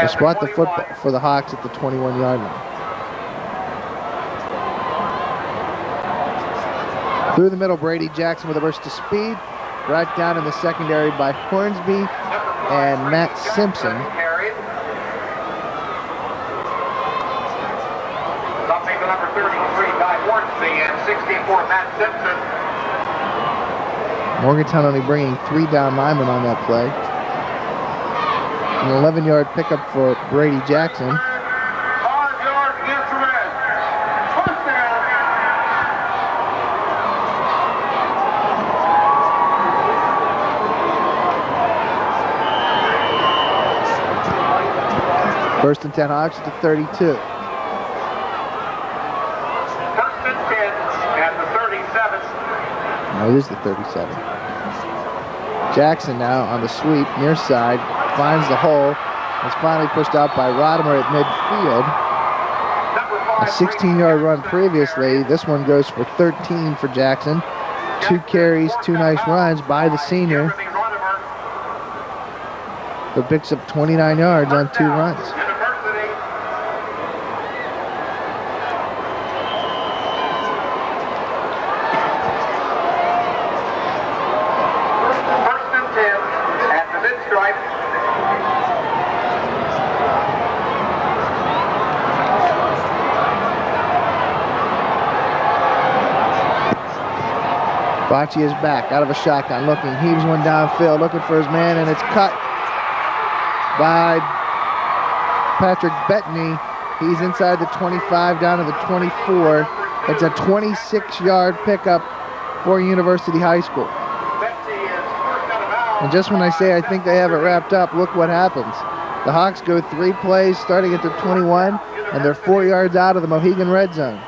Speaker 3: They spot the football for the Hawks at the 21-yard line. Through the middle, Brady Jackson with a burst of speed. Brought down in the secondary by Hornsby and Matt Simpson.
Speaker 2: Stopping to number 33 by Hornsby and 64 Matt Simpson.
Speaker 3: Morgantown only bringing 3 down linemen on that play. An 11-yard pickup for Brady Jackson.
Speaker 2: 5 yards against the red. Touchdown.
Speaker 3: First and 10 Hawks at the 32.
Speaker 2: First and 10 at the 37.
Speaker 3: No, it is the 37. Jackson now on the sweep, near side, finds the hole. It's finally pushed out by Rodimer at midfield. A 16-yard run previously. This one goes for 13 for Jackson. 2 carries, 2 nice runs by the senior, who picks up 29 yards on 2 runs. Bocce is back, out of a shotgun, looking, heaves one downfield, looking for his man, and it's cut by Patrick Bettany. He's inside the 25, down to the 24. It's a 26-yard pickup for University High School. And just when I say I think they have it wrapped up, look what happens. The Hawks go 3 plays starting at the 21, and they're 4 yards out of the Mohegan red zone.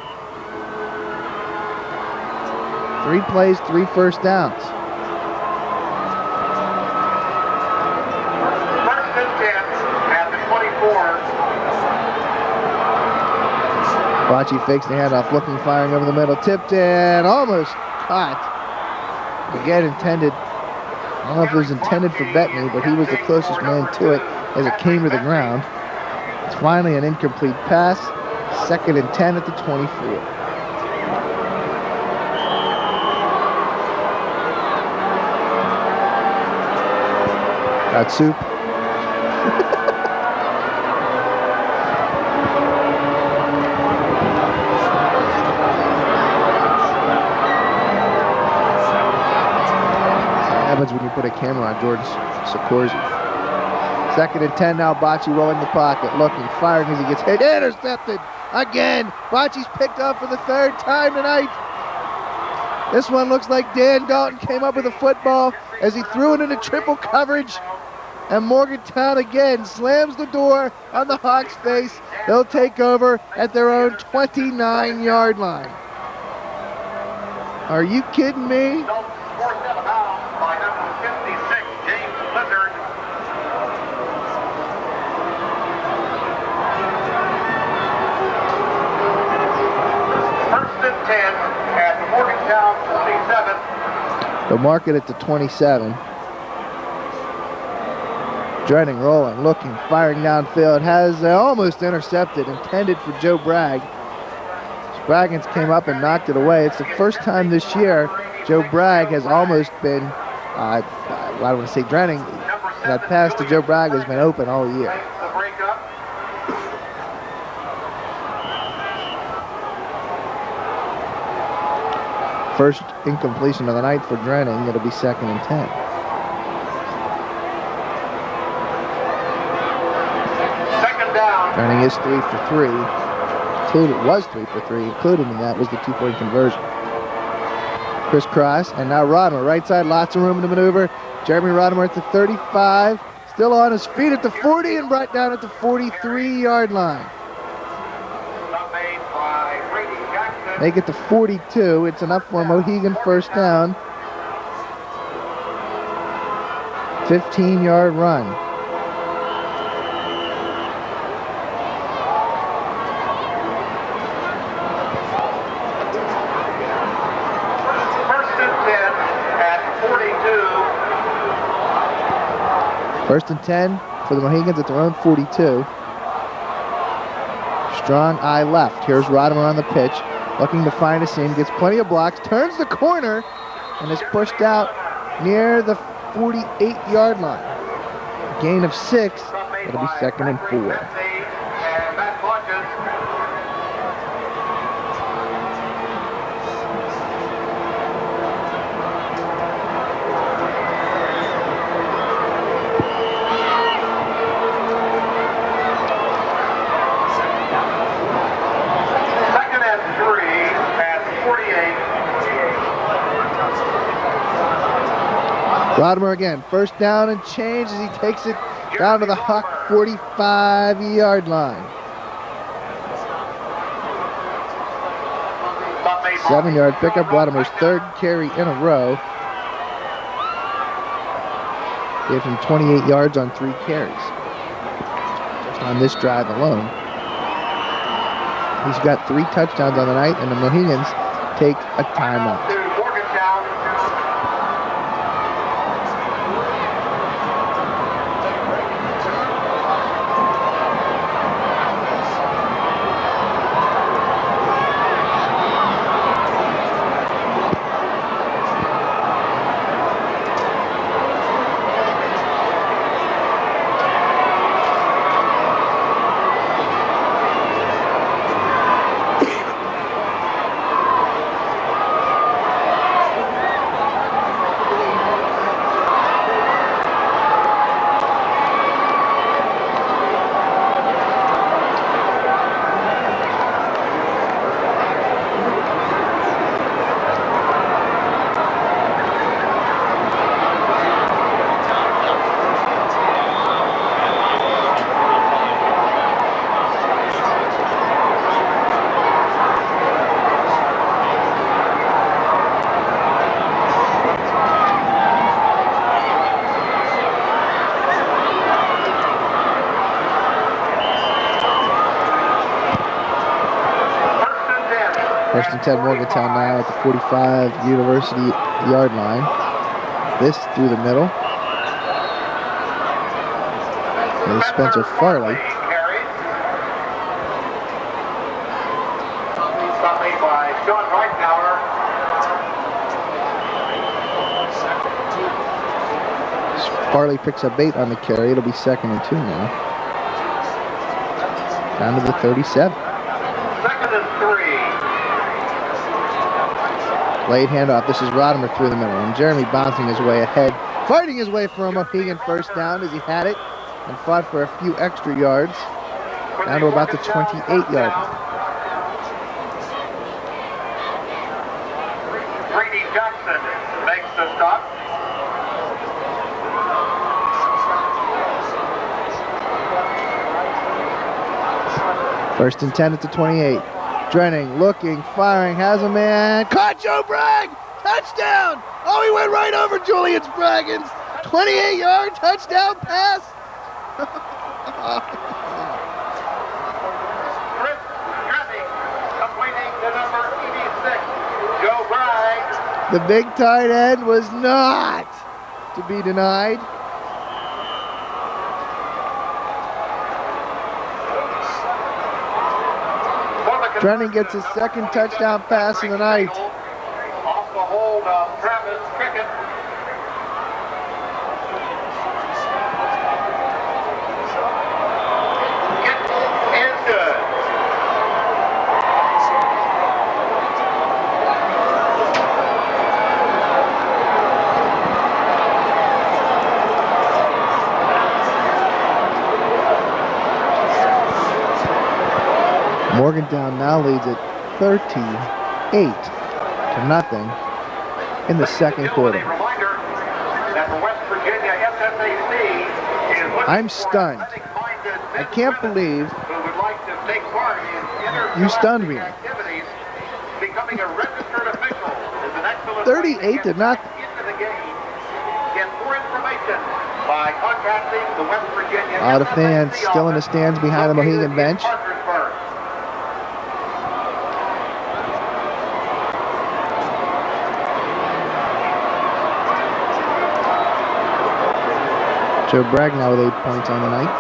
Speaker 3: 3 plays, 3 first downs.
Speaker 2: First and 10 at the 24.
Speaker 3: Bocce fakes the handoff, looking, firing over the middle, tipped in, almost caught. Again intended, I don't know if it was intended for Bettany, but he was the closest man to it as it came to the ground. It's finally an incomplete pass. 2nd and 10 at the 24. Got soup. Happens when you put a camera on George Sikorsky. 2nd and 10 now. Bocce rolling the pocket, looking, firing as he gets hit. Intercepted again. Bocce's picked up for the 3rd time tonight. This one looks like Dan Dalton came up with a football as he threw it into triple coverage. And Morgantown again slams the door on the Hawks' face. They'll take over at their own 29-yard line. Are you kidding me?
Speaker 2: By number 56, James Blizzard. First and 10 at the Morgantown 27.
Speaker 3: They'll mark it at the 27. Drenning, rolling, looking, firing downfield. Has almost intercepted, intended for Joe Bragg. Spraggins came up and knocked it away. It's the first time this year Joe Bragg has almost been, I don't want to say Drenning, that pass to Joe Bragg has been open all year. First incompletion of the night for Drenning. It'll be 2nd and 10. Drenning is 3 for 3. Was 3 for 3. Included in that was the 2-point conversion. Crisscross, and now Rodimer, right side, lots of room to maneuver. Jeremy Rodimer at the 35, still on his feet at the 40 and brought down at the 43-yard line. Make it to 42. It's enough for a Mohegan first down. 15-yard run. First and 10 for the Mohegans at their own 42. Strong eye left. Here's Rodimer on the pitch, looking to find a seam, gets plenty of blocks, turns the corner, and is pushed out near the 48-yard line. Gain of 6. It'll be 2nd and 4. Rodimer again, first down and change as he takes it down to the Hawk 45-yard line. 7-yard pickup, Rodimer's 3rd carry in a row. Gave him 28 yards on 3 carries. Just on this drive alone. He's got 3 touchdowns on the night, and the Mohegans take a timeout. First and 10 Morgantown now at the 45 University yard line. This through the middle. There's Spencer Farley. Farley picks up 8 on the carry. It'll be 2nd and 2 now. Down to the 37.
Speaker 2: 2nd and 3.
Speaker 3: Late handoff. This is Rodimer through the middle. And Jeremy bouncing his way ahead. Fighting his way for a Mohegan first down as he had it. And fought for a few extra yards. Down to about the 28-yard line.
Speaker 2: Brady Jackson makes the stop.
Speaker 3: First and 10 at the 28. Drenning, looking, firing, has a man. Caught Joe Bragg! Touchdown! Oh, he went right over Julian Spraggins. 28-yard touchdown pass.
Speaker 2: Chris Drenning completing the number 86, Joe Bragg.
Speaker 3: The big tight end was not to be denied. Drenning gets his 2nd touchdown pass of the night.
Speaker 2: Off the hold of Travis Cricket. It is good.
Speaker 3: Morgantown now leads at 38-0 in the 2nd quarter. I'm stunned. I can't believe you stunned me. 38-0. A lot of fans still in the stands behind the Mohegan bench. Joe Bragg now with 8 points on the night.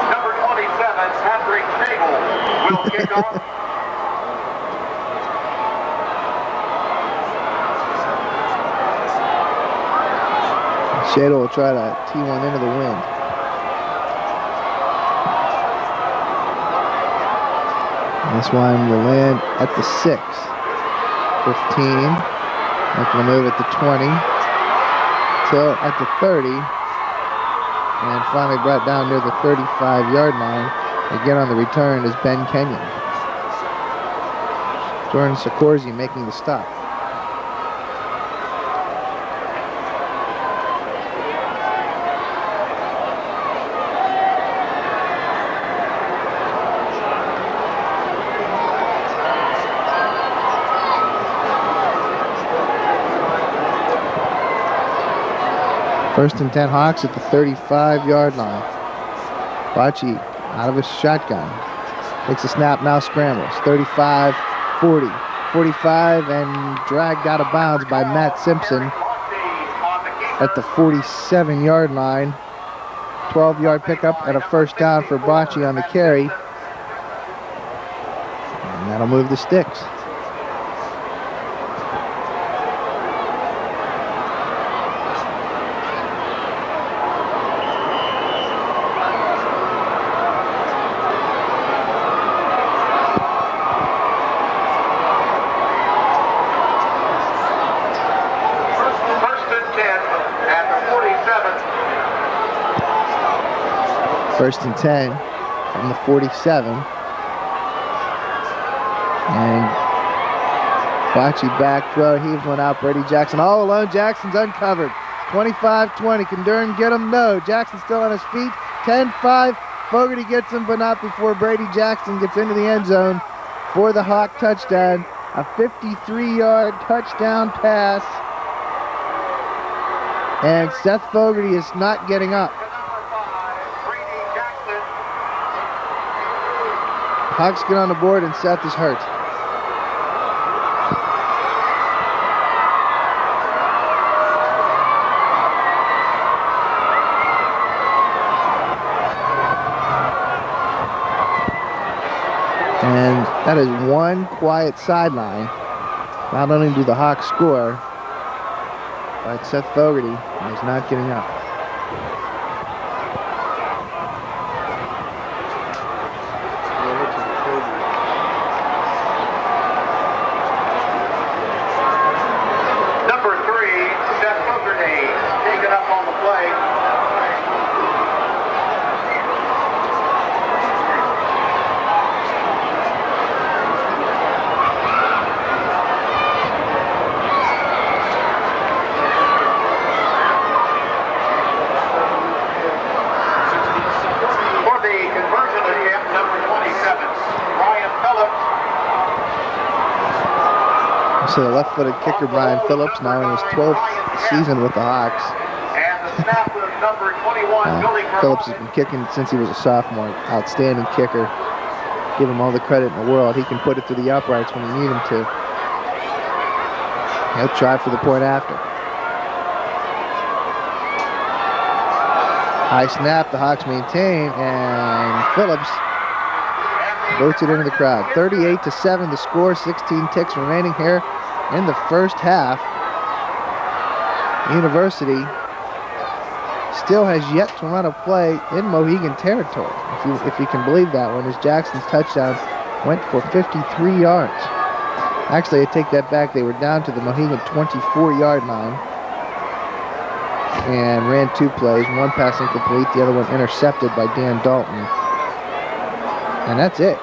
Speaker 2: Number 27, Patrick Nagel, will kick off.
Speaker 3: Shadle will try to tee one into the wind. This one will land at the 6. 15. Making a move at the 20. Till at the 30. And finally brought down near the 35-yard line. Again on the return is Ben Kenyon. Jordan Sikorsky making the stop. First and 10 Hawks at the 35-yard line. Bocce out of his shotgun. Takes a snap, now scrambles. 35, 40, 45, and dragged out of bounds by Matt Simpson at the 47-yard line. 12-yard pickup and a first down for Bocce on the carry. And that'll move the sticks. First and 10 from the 47. And Bocce back throw, heaves one out. Brady Jackson all alone. Jackson's uncovered. 25-20. Can Durham get him? No. Jackson still on his feet. 10-5. Fogarty gets him, but not before Brady Jackson gets into the end zone for the Hawk touchdown. A 53-yard touchdown pass. And Seth Fogarty is not getting up. Hawks get on the board and Seth is hurt. And that is one quiet sideline. Not only do the Hawks score, but Seth Fogarty is not getting up. So the left-footed kicker Brian Phillips, now in his 12th season with the Hawks. Phillips has been kicking since he was a sophomore. Outstanding kicker. Give him all the credit in the world. He can put it to the uprights when you need him to. He'll try for the point after. High snap, the Hawks maintain, and Phillips boots it into the crowd. 38-7 the score, 16 ticks remaining here in the first half. University still has yet to run a play in Mohegan territory, if you can believe that one, as Jackson's touchdown went for 53 yards. Actually, I take that back. They were down to the Mohegan 24-yard line and ran two plays. One pass incomplete, the other one intercepted by Dan Dalton. And that's it.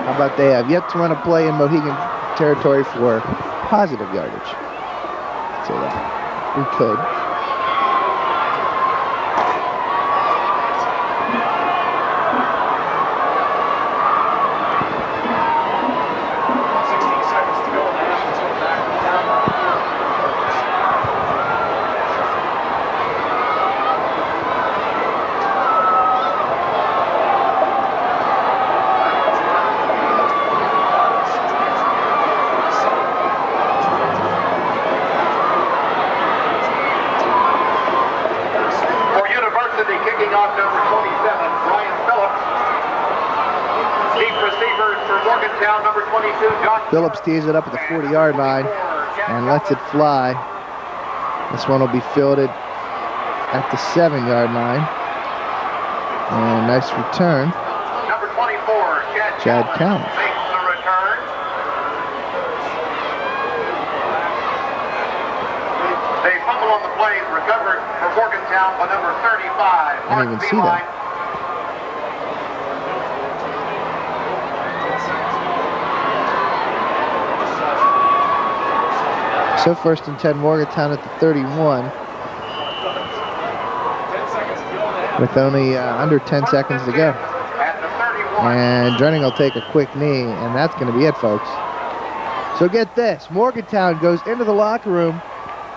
Speaker 3: How about they have yet to run a play in Mohegan territory for positive yardage? Say that. We could. Phillips tees it up at the 40-yard line and lets it fly. This one will be fielded at the 7-yard line. And nice return.
Speaker 2: Number 24,
Speaker 3: Chad Cowan.
Speaker 2: Makes the return. They fumble on the play, recovered for Morgantown by number 35.
Speaker 3: I didn't even see that. So first and 10, Morgantown at the 31. With only under 10 seconds to go. And Drenning will take a quick knee, and that's going to be it, folks. So get this. Morgantown goes into the locker room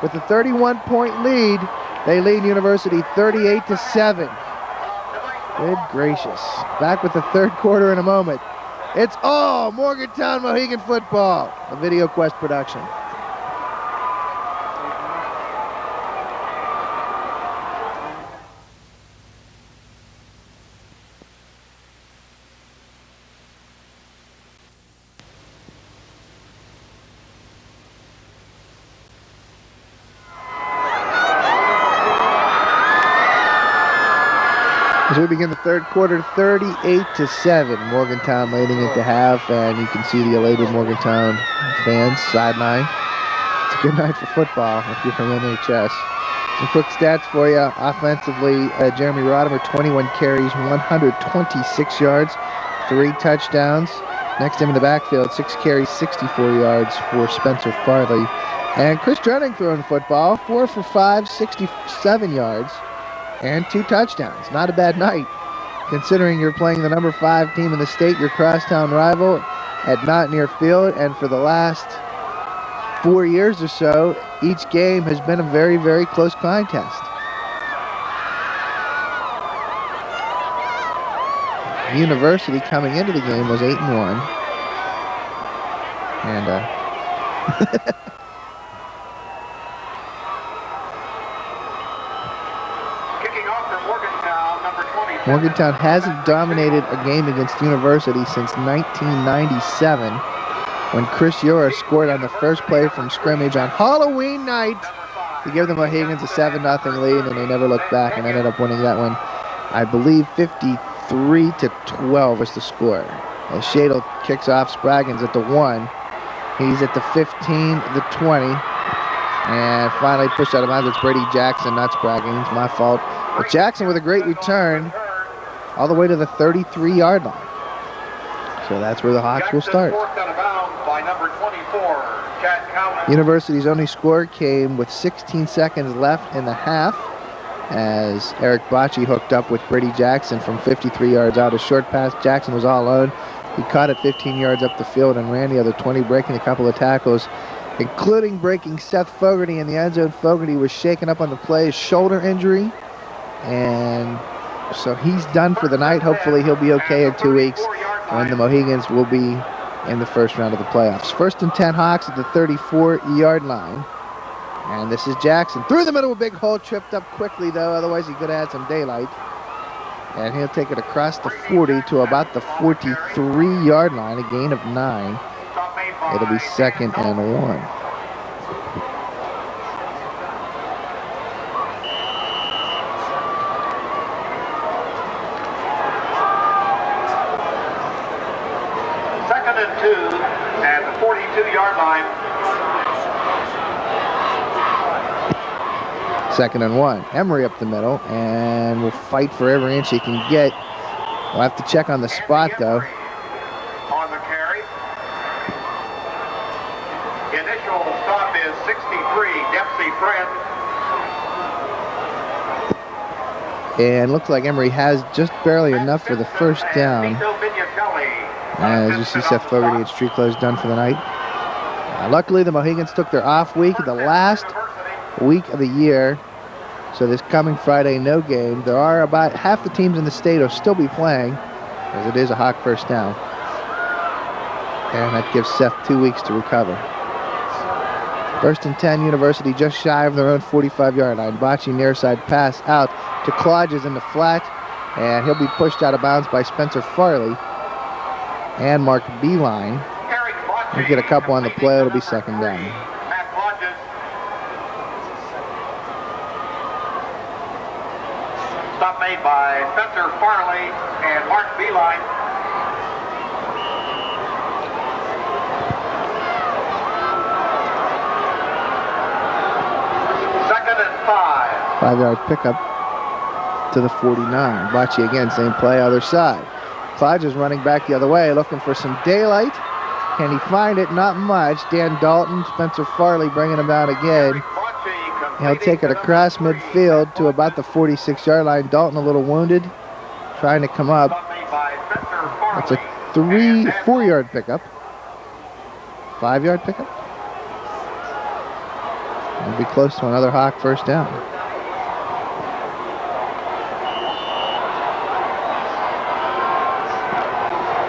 Speaker 3: with a 31-point lead. They lead University 38-7. Good gracious. Back with the third quarter in a moment. It's all Morgantown Mohegan football. A Video Quest production. As we begin the third quarter, 38-7. Morgantown leading it to half, and you can see the elated Morgantown fans sideline. It's a good night for football if you're from MHS. Some quick stats for you. Offensively, Jeremy Rodimer, 21 carries, 126 yards, 3 touchdowns. Next to him in the backfield, 6 carries, 64 yards for Spencer Farley. And Chris Drenning throwing the football, 4 for 5, 67 yards. And 2 touchdowns. Not a bad night, considering you're playing the number 5 team in the state, your crosstown rival, at Mountaineer Field. And for the last 4 years or so, each game has been a very, very close contest. University coming into the game was 8-1. And Morgantown hasn't dominated a game against University since 1997, when Chris Yora scored on the first play from scrimmage on Halloween night to give the Mohegans a 7-0 lead, and they never looked back and ended up winning that one. I believe 53-12 was the score. As Shadle kicks off, Spraggins at the 1. He's at the 15, the 20, and finally pushed out of bounds. It's Brady Jackson, not Spraggins. My fault. But Jackson with a great return all the way to the 33-yard line. So that's where the Hawks will start. University's only score came with 16 seconds left in the half, as Eric Bocci hooked up with Brady Jackson from 53 yards out. A short pass. Jackson was all alone. He caught it 15 yards up the field and ran the other 20, breaking a couple of tackles, including breaking Seth Fogarty in the end zone. Fogarty was shaken up on the play, shoulder injury, and so he's done for the night. Hopefully he'll be okay in 2 weeks when the Mohegans will be in the first round of the playoffs. 1st and 10 Hawks at the 34-yard line. And this is Jackson. Through the middle of a big hole, tripped up quickly though, otherwise he could have had some daylight. And he'll take it across the 40 to about the 43-yard line, a gain of 9. It'll be 2nd and 1.
Speaker 2: At the 42-yard line.
Speaker 3: 2nd and 1. Emery up the middle, and will fight for every inch he can get. We'll have to check on the spot, though.
Speaker 2: On the carry. Initial stop is 63, Dempsey Friend.
Speaker 3: And looks like Emery has just barely enough for the first down. As you see, Seth Fogarty at street clothes done for the night. Luckily, the Mohegans took their off week, the last week of the year. So this coming Friday, no game. There are about half the teams in the state will still be playing, as it is a Hawk first down. And that gives Seth 2 weeks to recover. 1st and 10, University just shy of their own 45-yard line. Bocci near side pass out to Clodges in the flat, and he'll be pushed out of bounds by Spencer Farley and Mark Beeline. We'll get a couple on the play. It'll be 2nd down.
Speaker 2: Stop made by Spencer Farley and Mark Beeline. Second and 5.
Speaker 3: 5-yard pickup to the 49. Bocci again, same play, other side. Clodges running back the other way, looking for some daylight. Can he find it? Not much. Dan Dalton, Spencer Farley bringing him out again. He'll take it across midfield to about the 46-yard line. Dalton a little wounded, trying to come up. That's a 4-yard pickup. 5-yard pickup. It'll be close to another Hawk first down.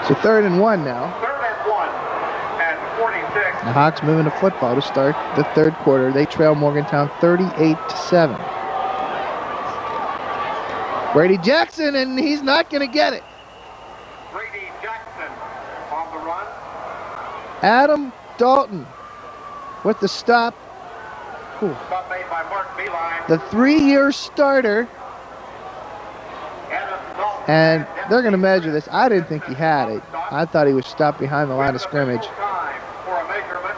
Speaker 3: So 3rd and 1 now.
Speaker 2: 3rd and 1 at 46.
Speaker 3: The Hawks moving to football to start the 3rd quarter. They trail Morgantown 38-7. Brady Jackson, and he's not going to get it.
Speaker 2: Brady Jackson on the run.
Speaker 3: Adam Dalton with the stop. Whew.
Speaker 2: Stop made by Mark Beeline.
Speaker 3: The 3-year starter.
Speaker 2: Adam Dalton.
Speaker 3: And they're going to measure this. I didn't think he had it. I thought he was stopped behind the line of scrimmage.
Speaker 2: Time for a measurement.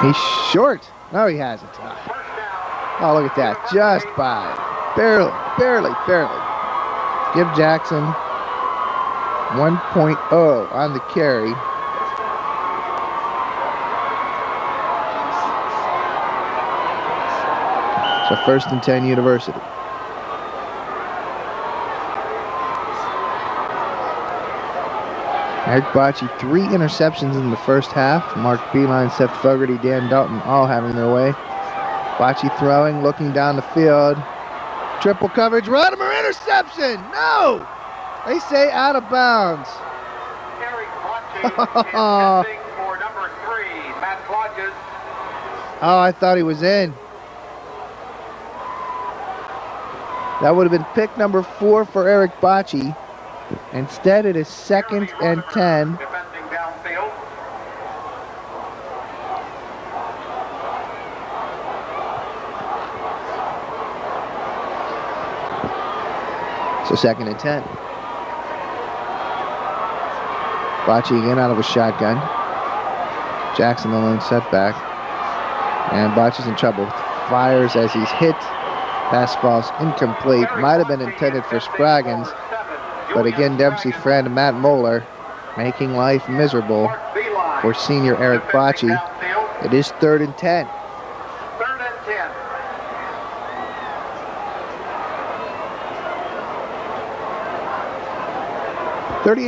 Speaker 3: He's short. No, he hasn't. Oh, look at that. Just by. Barely. Give Jackson 1.0 on the carry. So 1st and 10 University. Eric Bocce, 3 interceptions in the first half. Mark Beeline, Seth Fogarty, Dan Dalton all having their way. Bocce throwing, looking down the field. Triple coverage, Rodimer, interception! No! They say out of bounds.
Speaker 2: Eric Bocce is testing for number 3, Matt Lodges.
Speaker 3: Oh, I thought he was in. That would have been pick number 4 for Eric Bocce. Instead, it is 2nd and 10.
Speaker 2: Defending downfield.
Speaker 3: So 2nd and 10. Bocce again out of a shotgun. Jackson the lone setback. And Bocce's in trouble. Fires as he's hit. Pass falls incomplete. Might have been intended for Spraggins. But again, Dempsey friend Matt Moeller making life miserable for senior Eric Bocce. It is 3rd and 10.
Speaker 2: 3rd and 10.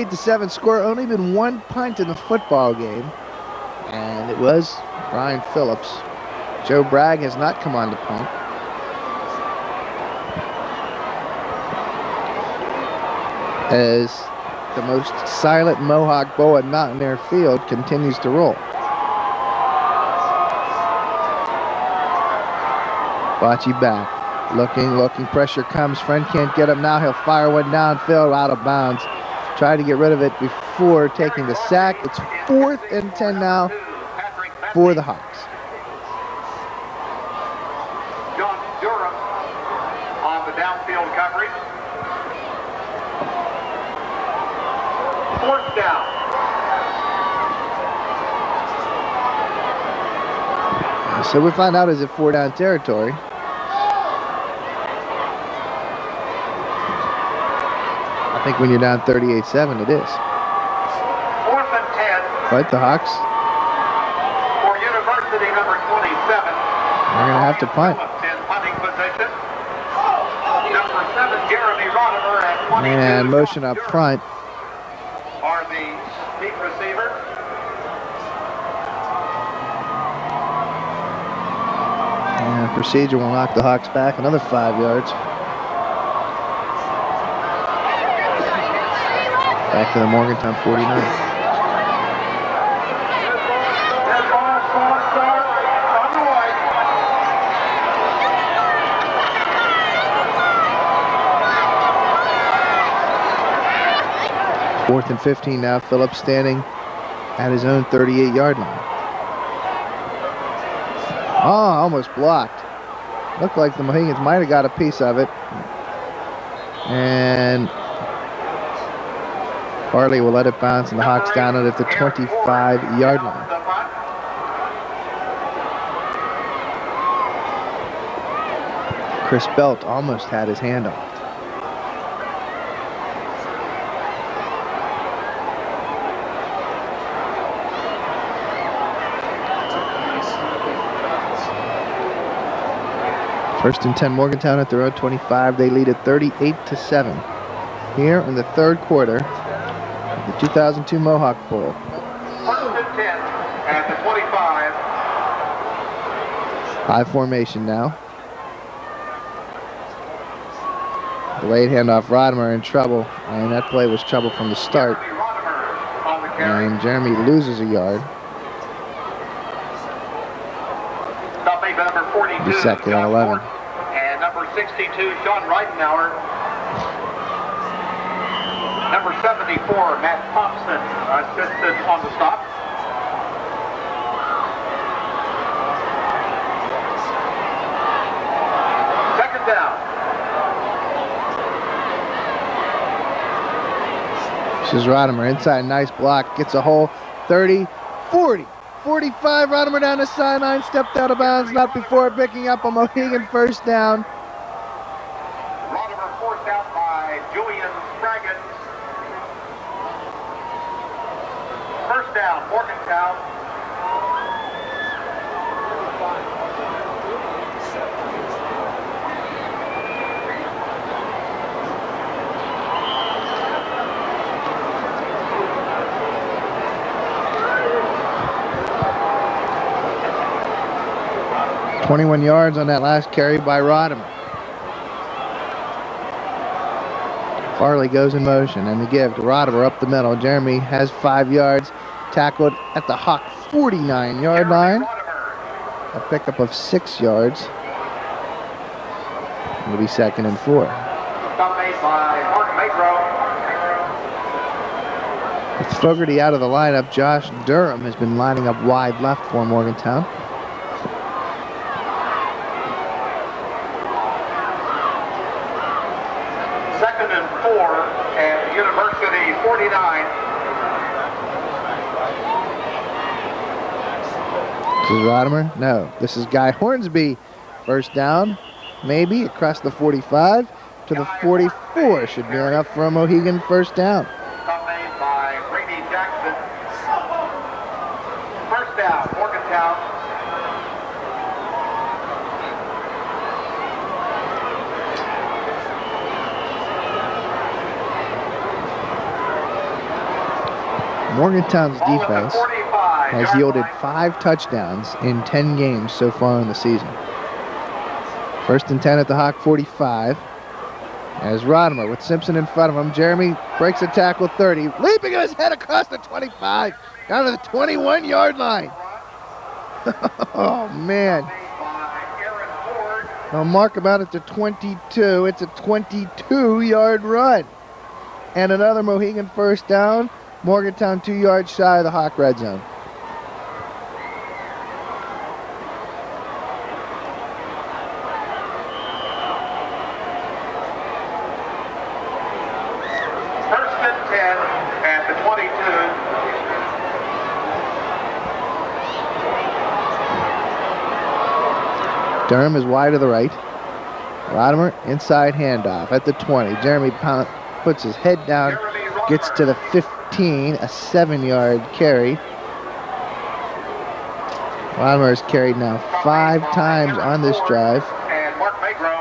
Speaker 3: .38-7 score. Only been 1 punt in the football game, and it was Brian Phillips. Joe Bragg has not come on to punt. As the most silent Mohawk Bowl at Mountaineer Field continues to roll. Bocce back. Looking. Pressure comes. Friend can't get him now. He'll fire one downfield out of bounds. Tried to get rid of it before taking the sack. It's 4th and 10 now for the Hawks.
Speaker 2: John Durham on the downfield coverage. 4th down.
Speaker 3: So we find out, is it 4-down territory? I think when you're down 38-7, it is.
Speaker 2: 4th and 10.
Speaker 3: But the Hawks,
Speaker 2: For University number 27.
Speaker 3: they're going to have to punt.
Speaker 2: In punting position. Number 7, Jeremy Rodimer at 22.
Speaker 3: And motion up front.
Speaker 2: Are the deep receiver.
Speaker 3: And procedure will knock the Hawks back another 5 yards. Back to the Morgantown 49. Fourth and 15 now. Phillips standing at his own 38-yard line. Oh, almost blocked. Looked like the Mohegans might have got a piece of it. And Barley will let it bounce, and the Hawks down it at the 25-yard line. Chris Belt almost had his hand off. First and 10, Morgantown at their own 25. They lead at 38-7 here in the third quarter of the 2002 Mohawk Bowl.
Speaker 2: First and 10 at the 25.
Speaker 3: High formation now. Delayed handoff, Rodimer in trouble, and that play was trouble from the start. And Jeremy loses a yard.
Speaker 2: Stopping by number 42,
Speaker 3: Be second and 11.
Speaker 2: And number 62, Sean Reidenauer. Number 74, Matt Thompson, assisted on the stop. Second down.
Speaker 3: This is Rodimer inside, nice block, gets a hole, 30, 40, 45, Rodimer down the sideline, stepped out of bounds, not before picking up a Mohegan first down.
Speaker 2: Rodimer forced out by Julian Spraggins. First down, Morgantown.
Speaker 3: .21 yards on that last carry by Rodimer. Farley goes in motion, and the give to Rodimer up the middle. Jeremy has 5 yards, tackled at the Hawk 49-yard line. A pickup of 6 yards. It'll be second and 4.
Speaker 2: Stop made by Mark Magro.
Speaker 3: With Fogarty out of the lineup, Josh Durham has been lining up wide left for Morgantown.
Speaker 2: Second and 4 at University 49.
Speaker 3: This is Rodimer? No. This is Guy Hornsby. First down, maybe, across the 45 to the 44. Should be enough for a Mohegan first down.
Speaker 2: Stop made by Brady Jackson. First down, Morgantown.
Speaker 3: Morgantown's
Speaker 2: Ball at the
Speaker 3: defense
Speaker 2: 45,
Speaker 3: has
Speaker 2: yard
Speaker 3: yielded
Speaker 2: line.
Speaker 3: 5 touchdowns in 10 games so far in the season. First and 10 at the Hawk 45. As Rodimer with Simpson in front of him. Jeremy breaks a tackle 30. Leaping his head across the 25. Down to the 21-yard line. Oh, man.
Speaker 2: Made by Aaron Ford.
Speaker 3: They'll mark about at the 22. It's a 22-yard run. And another Mohegan first down. Morgantown 2 yards shy of the Hawk red zone.
Speaker 2: First and 10 at the 22.
Speaker 3: Durham is wide to the right. Rodimer inside handoff at the 20. Jeremy puts his head down, gets to the 15, a 7-yard carry. Rodimer has carried now 5 times on this drive
Speaker 2: And Mark Magro.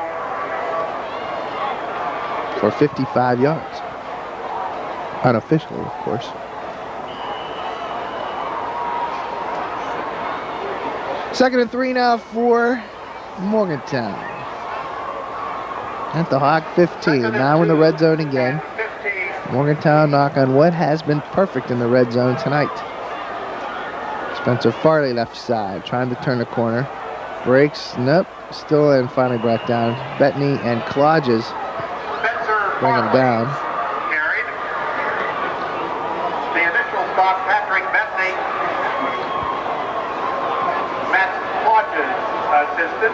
Speaker 3: for 55 yards. Unofficially, of course. Second and 3 now for Morgantown. At the Hawk 15, now in the red zone again.
Speaker 2: 15.
Speaker 3: Morgantown knock on what has been perfect in the red zone tonight. Spencer Farley left side, trying to turn the corner. Breaks, nope, still in, finally brought down. Bettany and Clodges
Speaker 2: Spencer
Speaker 3: bring him
Speaker 2: Farley
Speaker 3: down.
Speaker 2: carried. The initial stop, Patrick Bettany. Matt Hodges assisted.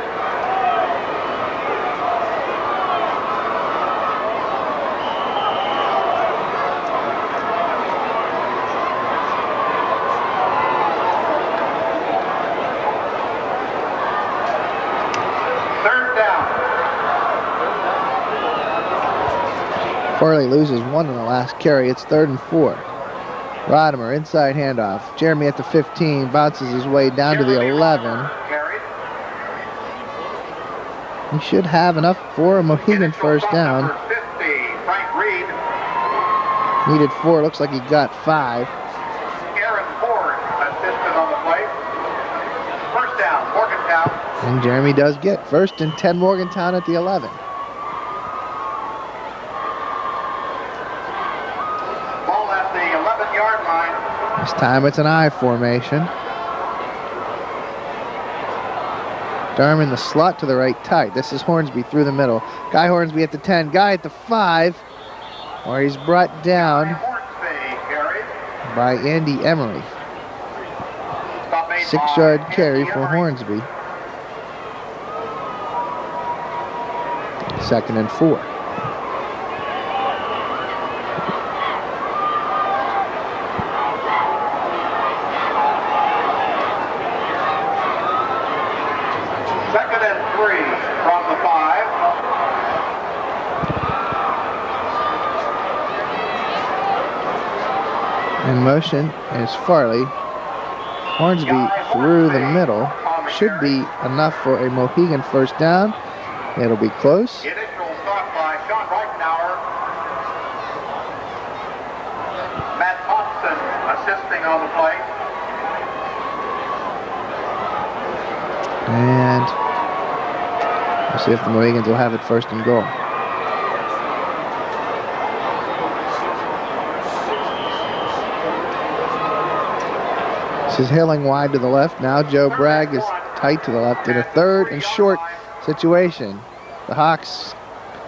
Speaker 2: Third down.
Speaker 3: Farley loses 1 in the last carry. It's 3rd and 4. Rodimer inside handoff. Jeremy at the 15, bounces his way down to the 11.
Speaker 2: Carried.
Speaker 3: He should have enough for a Mohegan first down.
Speaker 2: Number 50, Frank Reed.
Speaker 3: Needed 4. Looks like he got 5.
Speaker 2: Aaron Ford assisted on the play. First down, Morgantown.
Speaker 3: And Jeremy does get first and 10 Morgantown at the 11.
Speaker 2: Ball at the 11-yard line.
Speaker 3: This time it's an I formation. Durham in the slot to the right tight. This is Hornsby through the middle. Guy Hornsby at the 10. Guy at the 5. Where he's brought down by Andy Emery. 6-yard carry for Hornsby. 2nd and 4. In motion is Farley. Hornsby through the middle. Should be enough for a Mohegan first down. It'll be close.
Speaker 2: The initial stop by Sean Reichenauer. Matt Thompson assisting on the play.
Speaker 3: And we'll see if the Mohegans will have it first and goal. This is Hilling wide to the left. Now Joe Bragg is tight to the left in a 3rd and short situation. The Hawks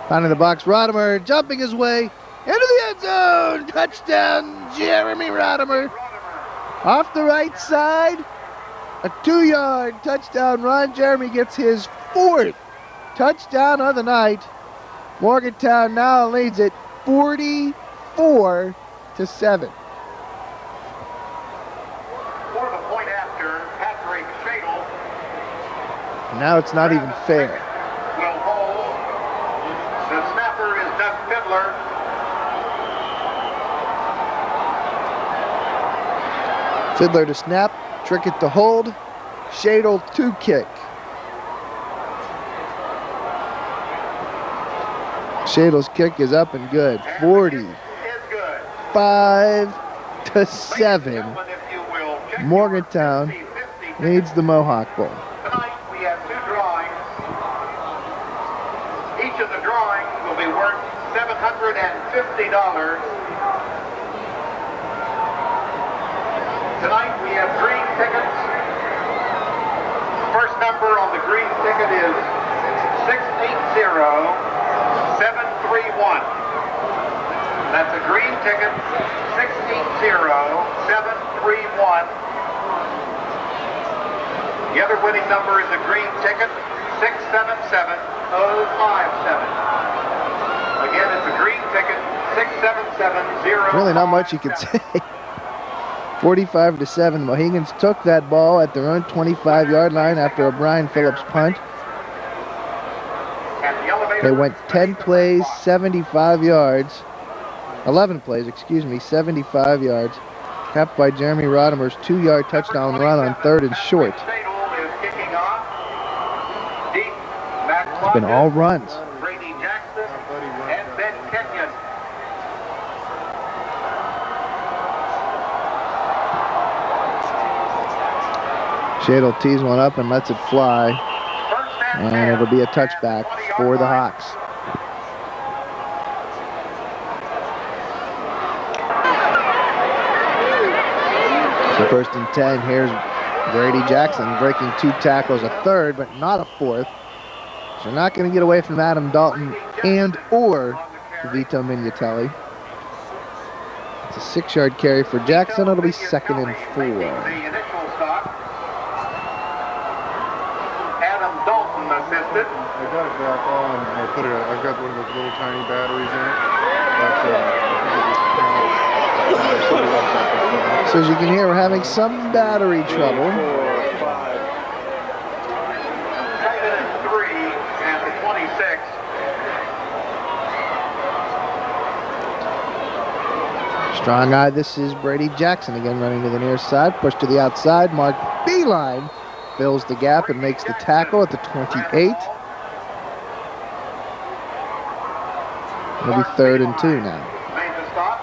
Speaker 3: finding the box. Rodimer jumping his way into the end zone. Touchdown, Jeremy Rodimer. Off the right side. A 2-yard touchdown run. Jeremy gets his 4th touchdown of the night. Morgantown now leads it 44-7. Now it's not even fair.
Speaker 2: Will hold. The snapper is Doug Fiddler.
Speaker 3: Fiddler to snap, Trickett to hold, Shadle to kick. Shadle's kick is up and good. 45-7. Morgantown leads the Mohawk Bowl.
Speaker 2: Tonight we have 2 drawings. Each of the drawings will be worth $750. Tonight we have green tickets. First number on the green ticket is 680731. That's a green ticket, 680731. The other winning number is a green ticket, 677057. Again, it's a green ticket, 677057.
Speaker 3: Really not much you can say. 45-7. Mohegans took that ball at their own 25-yard line after a Brian Phillips punt. They went 10 plays, 75 yards. 11 plays, 75 yards. Capped by Jeremy Rodimer's 2-yard touchdown run on 3rd and short. It's been all runs.
Speaker 2: Brady Jackson and Ben Kenyon.
Speaker 3: Shadle tees one up and lets it fly. And it'll be a touchback for the Hawks. So 1st and 10, here's Brady Jackson breaking 2 tackles, a 3rd, but not a 4th. So they're not going to get away from Adam Dalton and or Vito Mignatelli. It's a 6-yard carry for Jackson. It'll be 2nd and 4.
Speaker 2: Adam Dalton assisted.
Speaker 1: I got it back on. I've got one of those little tiny batteries in it.
Speaker 3: So as you can hear, we're having some battery trouble.
Speaker 2: 2nd and 3 at the 26.
Speaker 3: Strong eye, this is Brady Jackson again running to the near side. Push to the outside. Mark Beeline fills the gap and makes the tackle at the 28. It'll be 3rd and 2 now.
Speaker 2: Made the stop.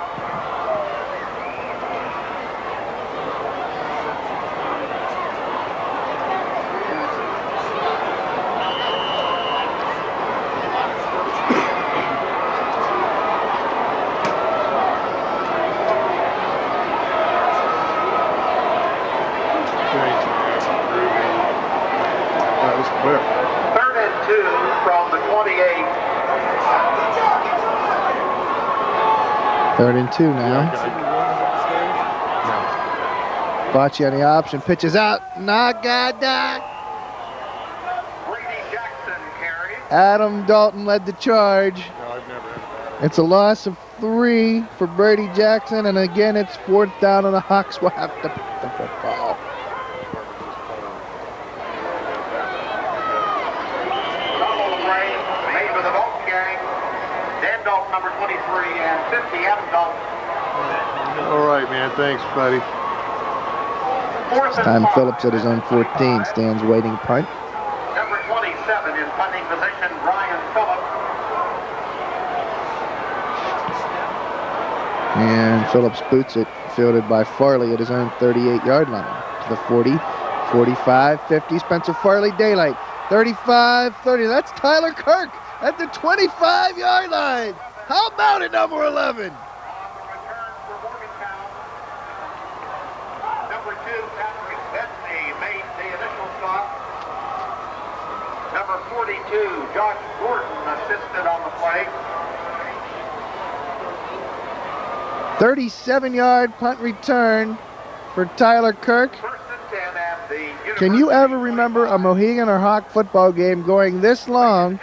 Speaker 1: That was quick.
Speaker 2: 3rd and 2 from the 28.
Speaker 3: 3rd and 2 now. Bocce on the option, pitches out. Nagada.
Speaker 2: Brady Jackson carries.
Speaker 3: Adam Dalton led the charge.
Speaker 1: No, I've never had that.
Speaker 3: It's a loss of 3 for Brady Jackson, and again it's 4th down, and the Hawks will have to pick the football.
Speaker 2: Double play made with the Dalton gang. Dan Dalton, number 23, and 50, Adam Dalton.
Speaker 1: All right, man. Thanks, buddy.
Speaker 2: 4th and
Speaker 3: Time
Speaker 2: 5.
Speaker 3: Phillips at his own 14 stands waiting punt.
Speaker 2: Number 27 in punting position, Brian Phillips.
Speaker 3: And Phillips boots it, fielded by Farley at his own 38-yard line. To the 40, 45, 50, Spencer Farley, daylight. 35, 30, that's Tyler Kirk at the 25-yard line. How about it, number 11?
Speaker 2: On the return for Morgantown. Number 2, Patrick Betsy made the initial stop. Number 42, Josh Gordon assisted on the play.
Speaker 3: 37-yard punt return for Tyler Kirk.
Speaker 2: 1st and 10 at the
Speaker 3: Can you ever remember a Mohegan or Hawk football game going this long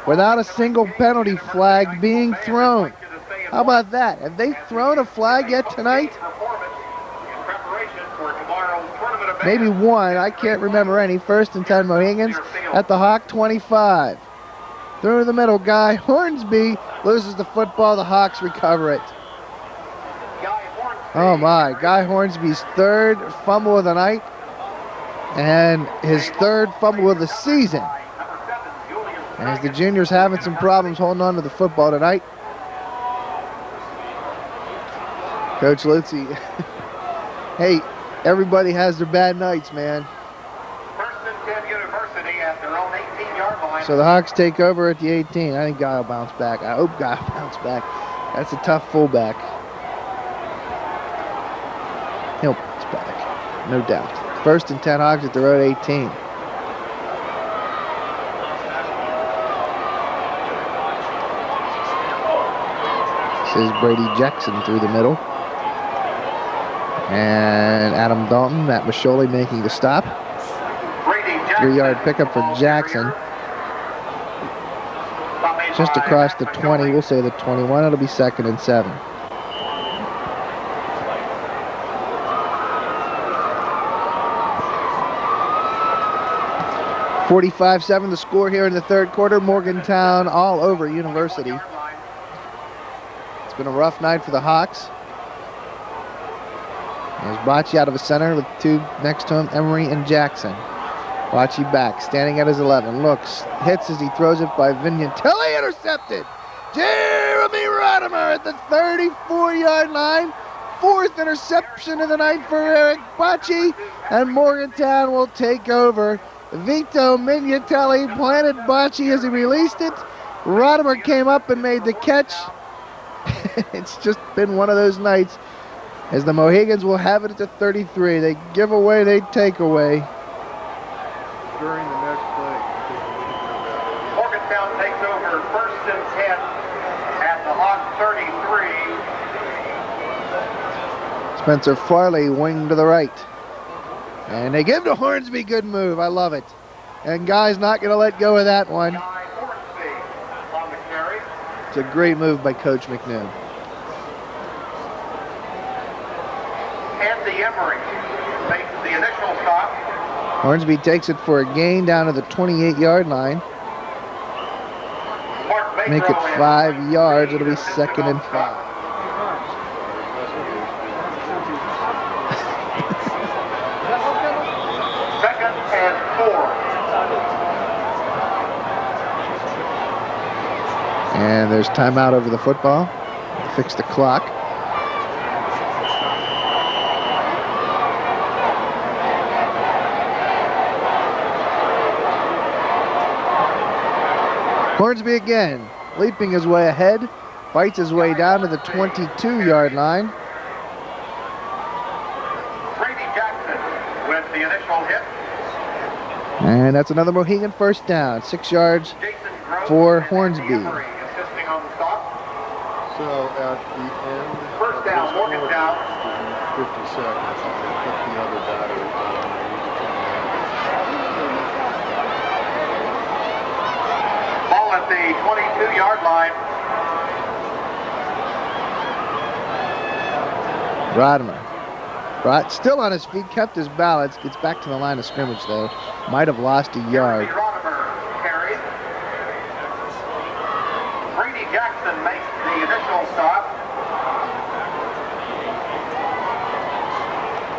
Speaker 3: without a single penalty flag being thrown? How about that? Have they thrown a flag yet tonight? Maybe one. I can't remember any. 1st and 10 Mohegans at the Hawk 25. Through the middle, Guy Hornsby loses the football. The Hawks recover it. Oh my, Guy Hornsby's 3rd fumble of the night and his 3rd fumble of the season. As the juniors having some problems holding on to the football tonight. Coach Lutzy, hey, everybody has their bad nights, man.
Speaker 2: 1st and 10 University at their own 18-yard line.
Speaker 3: So the Hawks take over at the 18. I think Guy will bounce back. I hope Guy will bounce back. That's a tough fullback. He'll bounce back, no doubt. 1st and 10 Hawks at the road 18. This is Brady Jackson through the middle. And Adam Dalton, Matt Masholi making the stop. 3-yard pickup for Jackson. Just across the 20, we'll say the 21. It'll be 2nd and 7. .45-7 the score here in the 3rd quarter. Morgantown all over University. It's been a rough night for the Hawks. There's Bocce out of the center with 2 next to him, Emery and Jackson. Bocce back, standing at his 11. Looks, hits as he throws it by Vignatelli, intercepted. Jeremy Rodimer at the 34-yard line. 4th interception of the night for Eric Bocce, and Morgantown will take over. Vito Mignatelli planted Bocce as he released it. Rodimer came up and made the catch. It's just been one of those nights as the Mohegans will have it at the 33. They give away, they take away.
Speaker 1: During the next play,
Speaker 2: Morgantown takes over 1st and 10 at the Hawk 33.
Speaker 3: Spencer Farley wing to the right. And they give to Hornsby, good move, I love it. And Guy's not going to let go of that one.
Speaker 2: Guy Hornsby on the carry.
Speaker 3: It's a great move by Coach McNew.
Speaker 2: Andy Emery makes the initial stop.
Speaker 3: Hornsby takes it for a gain down to the 28-yard line.
Speaker 2: Mark Baker
Speaker 3: Make it 5 yards. It'll be 2nd and 5.
Speaker 2: Second and 4.
Speaker 3: And there's timeout over the football. Fix the clock. Hornsby again, leaping his way ahead, fights his way down to the 22-yard line.
Speaker 2: Brady Jackson with the initial hit.
Speaker 3: And that's another Mohegan first down, 6 yards
Speaker 2: Jason Groves
Speaker 3: for
Speaker 2: and
Speaker 3: Hornsby.
Speaker 2: Emery assisting on the stop.
Speaker 1: So at the end
Speaker 2: First
Speaker 1: of
Speaker 2: down,
Speaker 1: this
Speaker 2: Morgantown.
Speaker 1: quarter, 50 seconds, they put the other battery on.
Speaker 2: Ball at the 22-yard line.
Speaker 3: Rodimer. Still on his feet, kept his balance, gets back to the line of scrimmage though. Might have lost a yard.
Speaker 2: Rodimer carried. Brady Jackson makes the initial stop.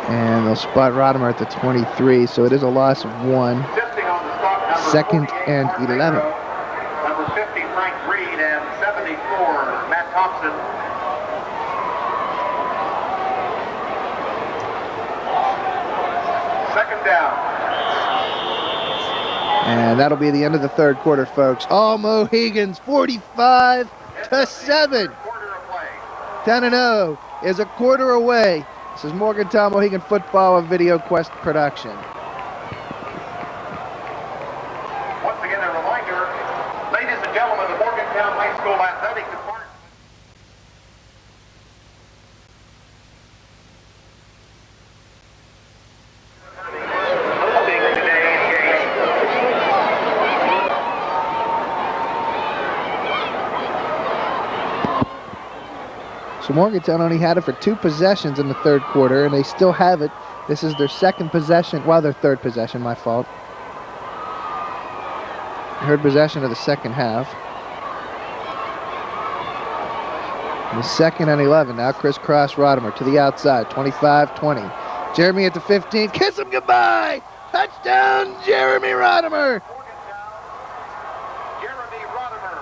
Speaker 3: And they'll spot Rodimer at the 23, so it is a loss of 1.
Speaker 2: Assisting on the stop, number
Speaker 3: Second
Speaker 2: 48,
Speaker 3: and
Speaker 2: Mark
Speaker 3: 11.
Speaker 2: Negro, number 50, Frank Reed, and 74, Matt Thompson. Second down.
Speaker 3: And that'll be the end of the third quarter, folks. All Mohegans 45-7.
Speaker 2: Quarter of play.
Speaker 3: 10-0 is a quarter away. This is Morgantown Mohegan Football, a Video Quest production.
Speaker 2: Once again, a reminder, ladies and gentlemen, the Morgantown High School Athletic Department. Hosting today's game.
Speaker 3: So Morgantown only had it for 2 possessions in the third quarter, and they still have it. This is their second possession, well, their third possession, my fault. Third possession of the second half. The 2nd and 11, now crisscross Rodimer to the outside, 25-20. Jeremy at the 15, kiss him goodbye! Touchdown, Jeremy Rodimer!
Speaker 2: Jeremy Rodimer.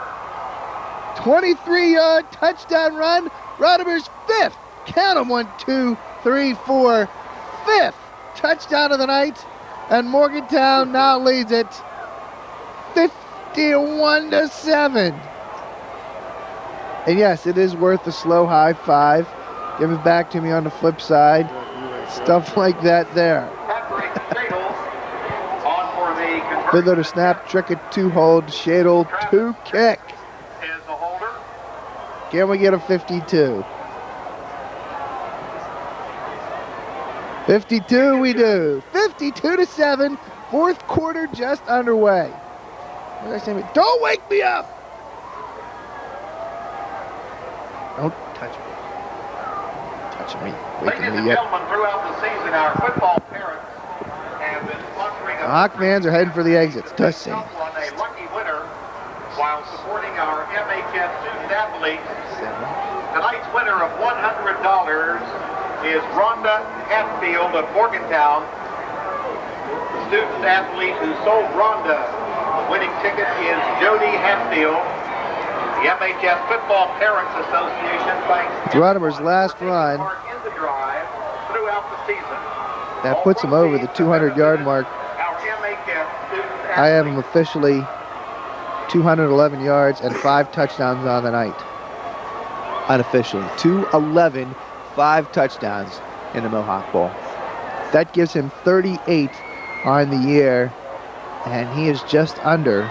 Speaker 3: 23-yard touchdown run. Rodimer's 5th. Count them, 1, 2, 3, 4. 5th touchdown of the night. And Morgantown now leads it 51-7. And yes, it is worth a slow high five. Give it back to me on the flip side. Stuff like that there.
Speaker 2: Patrick Shadle on for the conversion.
Speaker 3: Fiddler to snap, Trickett to hold, Shadle to kick.
Speaker 2: Is the holder.
Speaker 3: Can we get a 52? 52 we do. 52-7. Fourth quarter just underway. What did I say? Don't wake me up! Don't touch me. Touch me.
Speaker 2: Ladies
Speaker 3: Waking
Speaker 2: and
Speaker 3: me up.
Speaker 2: gentlemen, throughout the season, our football parents have been sponsoring a
Speaker 3: Hawk fans are heading for the exits. Just saying.
Speaker 2: a lucky winner while supporting our MHS student athletes. Tonight's winner of $100 is Rhonda Hatfield of Morgantown. The student athlete who sold Rhonda the winning ticket is Jody Hatfield. The MHS Football Parents Association thanks
Speaker 3: Rodimer's last run.
Speaker 2: in the drive throughout the season.
Speaker 3: That puts him over the 200-yard mark.
Speaker 2: Our MHS student
Speaker 3: I have him officially 211 yards and 5 touchdowns on the night. Unofficially. 211, 5 touchdowns in the Mohawk Bowl. That gives him 38 on the year, and he is just under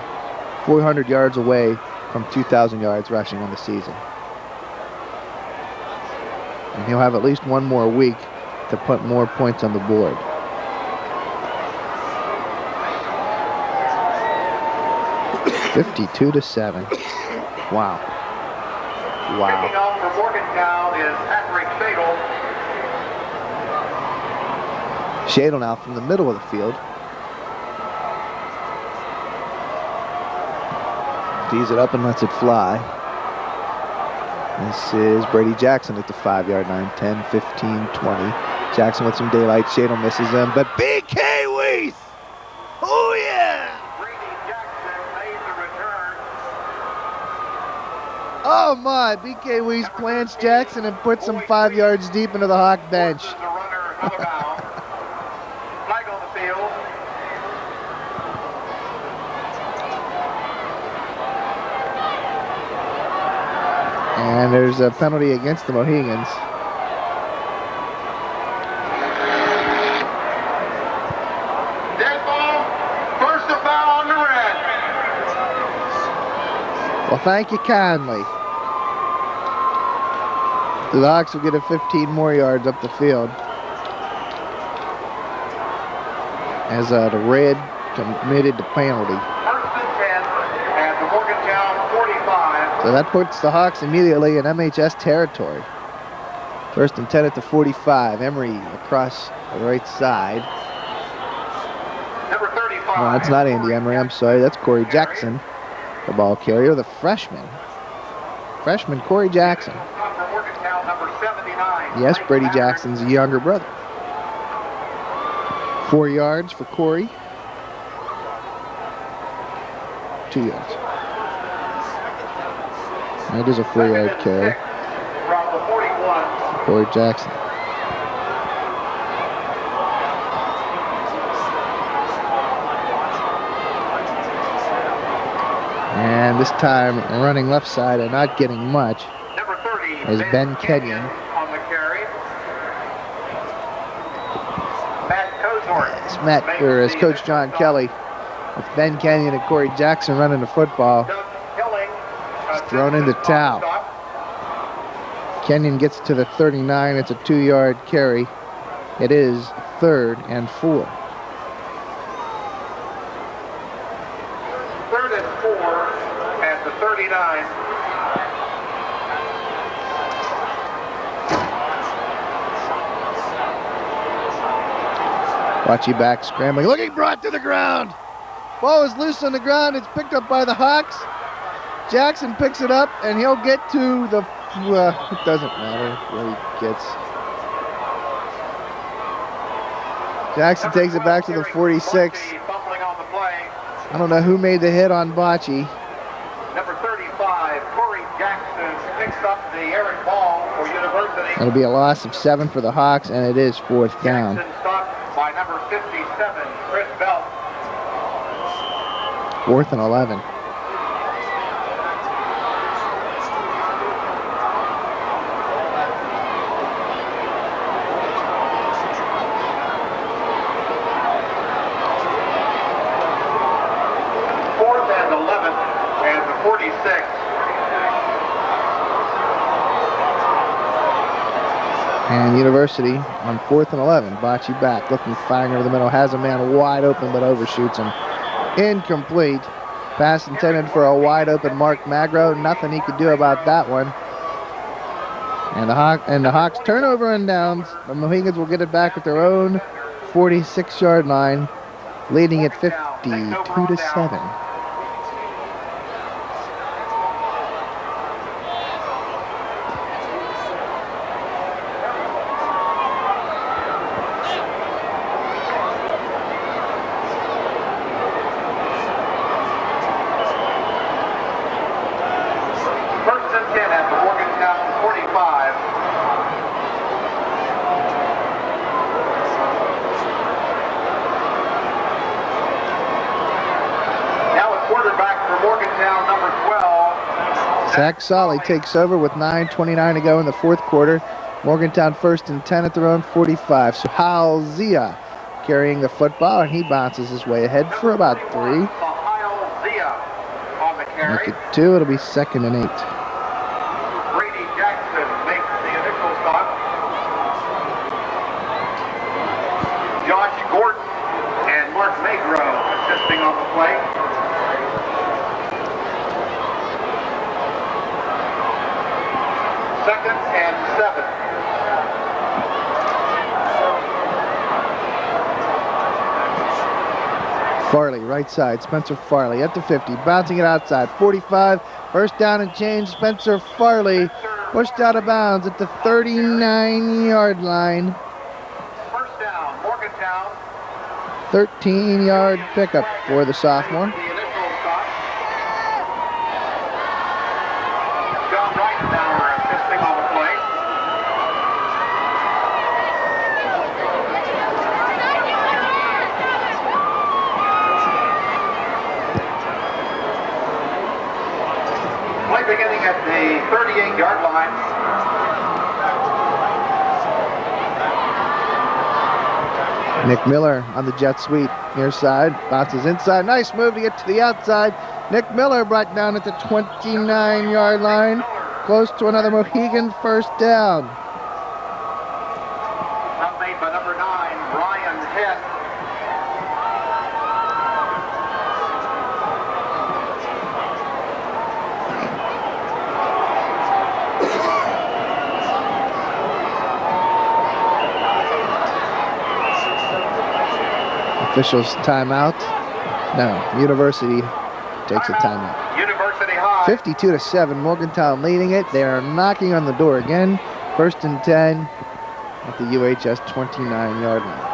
Speaker 3: 400 yards away from 2,000 yards rushing on the season. And he'll have at least one more week to put more points on the board. $52-7. Wow.
Speaker 2: Kicking
Speaker 3: Wow.
Speaker 2: off for Morgantown is Patrick Shadle.
Speaker 3: Shadle now from the middle of the field. Tees it up and lets it fly. This is Brady Jackson at the 5-yard line. 10, 15, 20. Jackson with some daylight. Shadle misses him, but BK Weiss! Oh yeah!
Speaker 2: Brady Jackson made the return.
Speaker 3: Oh my, BK Weiss plants Jackson and puts him 5 yards deep into the Hawk bench.
Speaker 2: Forces the runner out of bounds. Flag on the field.
Speaker 3: And there's a penalty against the Mohegans.
Speaker 2: Dead ball. First a foul on the red.
Speaker 3: Well, thank you kindly. The Hawks will get a 15 more yards up the field. As the red committed the penalty.
Speaker 2: First and 10 at the Morgantown 45.
Speaker 3: So that puts the Hawks immediately in MHS territory. First and 10 at the 45. Emery across the right side.
Speaker 2: Number 35.
Speaker 3: No, that's not Andy Emery. I'm sorry. That's Corey Jackson, the ball carrier, the freshman. Freshman Corey Jackson.
Speaker 2: For Morgantown, number 79.
Speaker 3: Yes, Brady Jackson's younger brother. 4 yards for Corey. 2 yards. That is a 4-yard carry.
Speaker 2: From the 41.
Speaker 3: Corey Jackson. And this time running left side and not getting much
Speaker 2: Number 30
Speaker 3: is Ben Kenyon.
Speaker 2: on the carry. Matt Cozort.
Speaker 3: It's Matt, or as Coach John Kelly, with Ben Kenyon and Corey Jackson running the football.
Speaker 2: Doug Hilling,
Speaker 3: Thrown in the towel. Kenyon gets to the 39. It's a 2-yard carry. It is 3rd and 4.
Speaker 2: 3rd and 4 at the 39.
Speaker 3: Watchy back scrambling, looking brought to the ground. Ball is loose on the ground. It's picked up by the Hawks. Jackson picks it up, and he'll get to the. It doesn't matter where he gets. Jackson takes it back to the 46.
Speaker 2: Fumbling on the play.
Speaker 3: I don't know who made the hit on Bocce.
Speaker 2: Number 35, Corey Jackson picks up the errant ball for University.
Speaker 3: It'll be a loss of 7 for the Hawks, and it is 4th down.
Speaker 2: Jackson stopped by number 57, Chris Belt.
Speaker 3: 4th and 11. And University on 4th and 11. Bocce back, looking, firing over the middle. Has a man wide open, but overshoots him. Incomplete. Pass intended for a wide open Mark Magro. Nothing he could do about that one. And the Hawks turnover and downs. The Mohegans will get it back at their own 46-yard line, leading it 52-7. Zach Solly takes over with 9:29 to go in the 4th quarter. Morgantown 1st and 10 at their own 45. So Hal Zia carrying the football, and he bounces his way ahead for about 3. Make it 2. It'll be 2nd and 8.
Speaker 2: Brady Jackson makes the initial stop. Josh Gordon and Mark Magro assisting on the play. Second and 7.
Speaker 3: Farley, right side. Spencer Farley at the 50, bouncing it outside. 45, first down and change. Spencer Farley pushed out of bounds at the 39-yard line.
Speaker 2: First down, Morgantown.
Speaker 3: 13-yard pickup for the sophomore.
Speaker 2: The initial stop. Play beginning at the 38-yard line.
Speaker 3: Nick Miller on the jet sweep, near side, bounces inside. Nice move to get to the outside. Nick Miller brought down at the 29-yard line, close to another Mohegan first down.
Speaker 2: Not made by number 9, Brian Head.
Speaker 3: Officials timeout. No, University takes a timeout.
Speaker 2: University High.
Speaker 3: 52-7, Morgantown leading it. They are knocking on the door again. 1st and 10 at the UHS 29-yard line.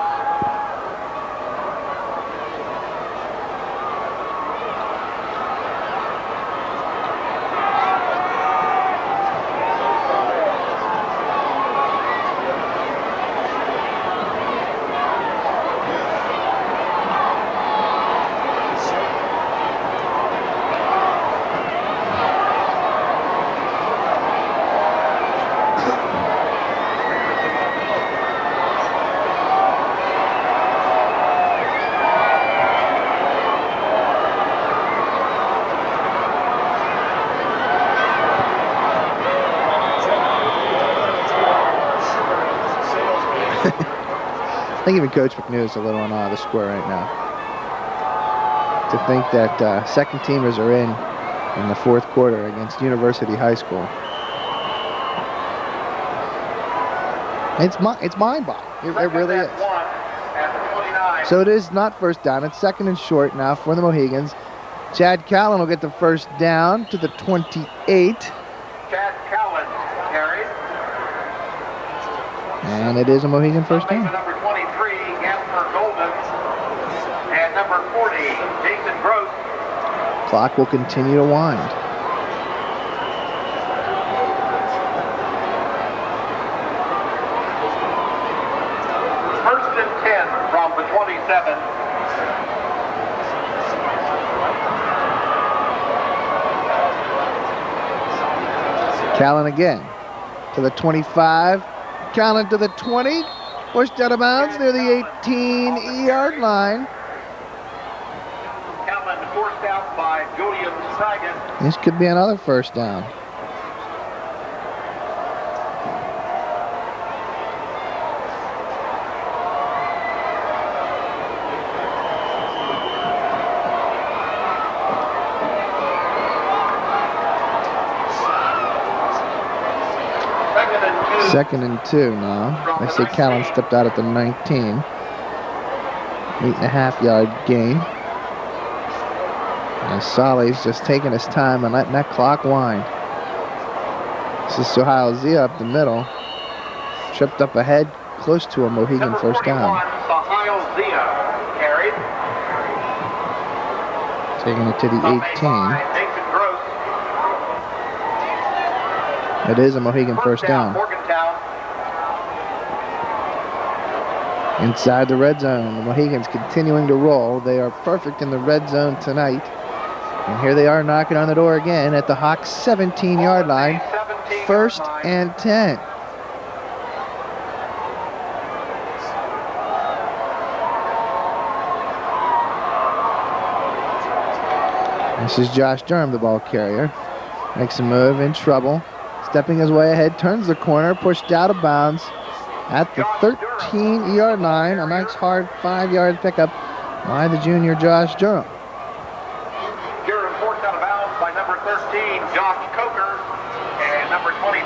Speaker 3: I think even Coach McNew is a little on the square right now. To think that second teamers are in the 4th quarter against University High School. It's mind-boggling. It really is. So it is not first down. It's 2nd and short now for the Mohegans. Chad Callan will get the first down to the 28.
Speaker 2: Chad Callan carries.
Speaker 3: And it is a Mohegan first down.
Speaker 2: Number 23, Gasper Golden. And number 40, Jason Gross.
Speaker 3: Clock will continue to wind.
Speaker 2: First and 10 from the 27.
Speaker 3: Callan again to the 25. Callan to the 20. Pushed out of bounds near the 18-yard line.
Speaker 2: Callan forced out by Julian Sagan.
Speaker 3: This could be another first down. Second and 2 now. They say Callan stepped out at the 19. 8.5-yard gain. And Solly's just taking his time and letting that clock wind. This is Sohail Zia up the middle. Tripped up ahead, close to a Mohegan first down.
Speaker 2: Sohail Zia carried.
Speaker 3: Taking it to the 18. It is a Mohegan first down. Inside the red zone, the Mohegans continuing to roll. They are perfect in the red zone tonight. And here they are knocking on the door again at the Hawks 17-yard line. 1st and 10. This is Josh Durham, the ball carrier. Makes a move, in trouble. Stepping his way ahead, turns the corner, pushed out of bounds at the 13-yard line. A nice hard 5-yard pickup by the junior Josh Durham.
Speaker 2: Durham forced out of bounds by number 13, Josh Coker, and number 23,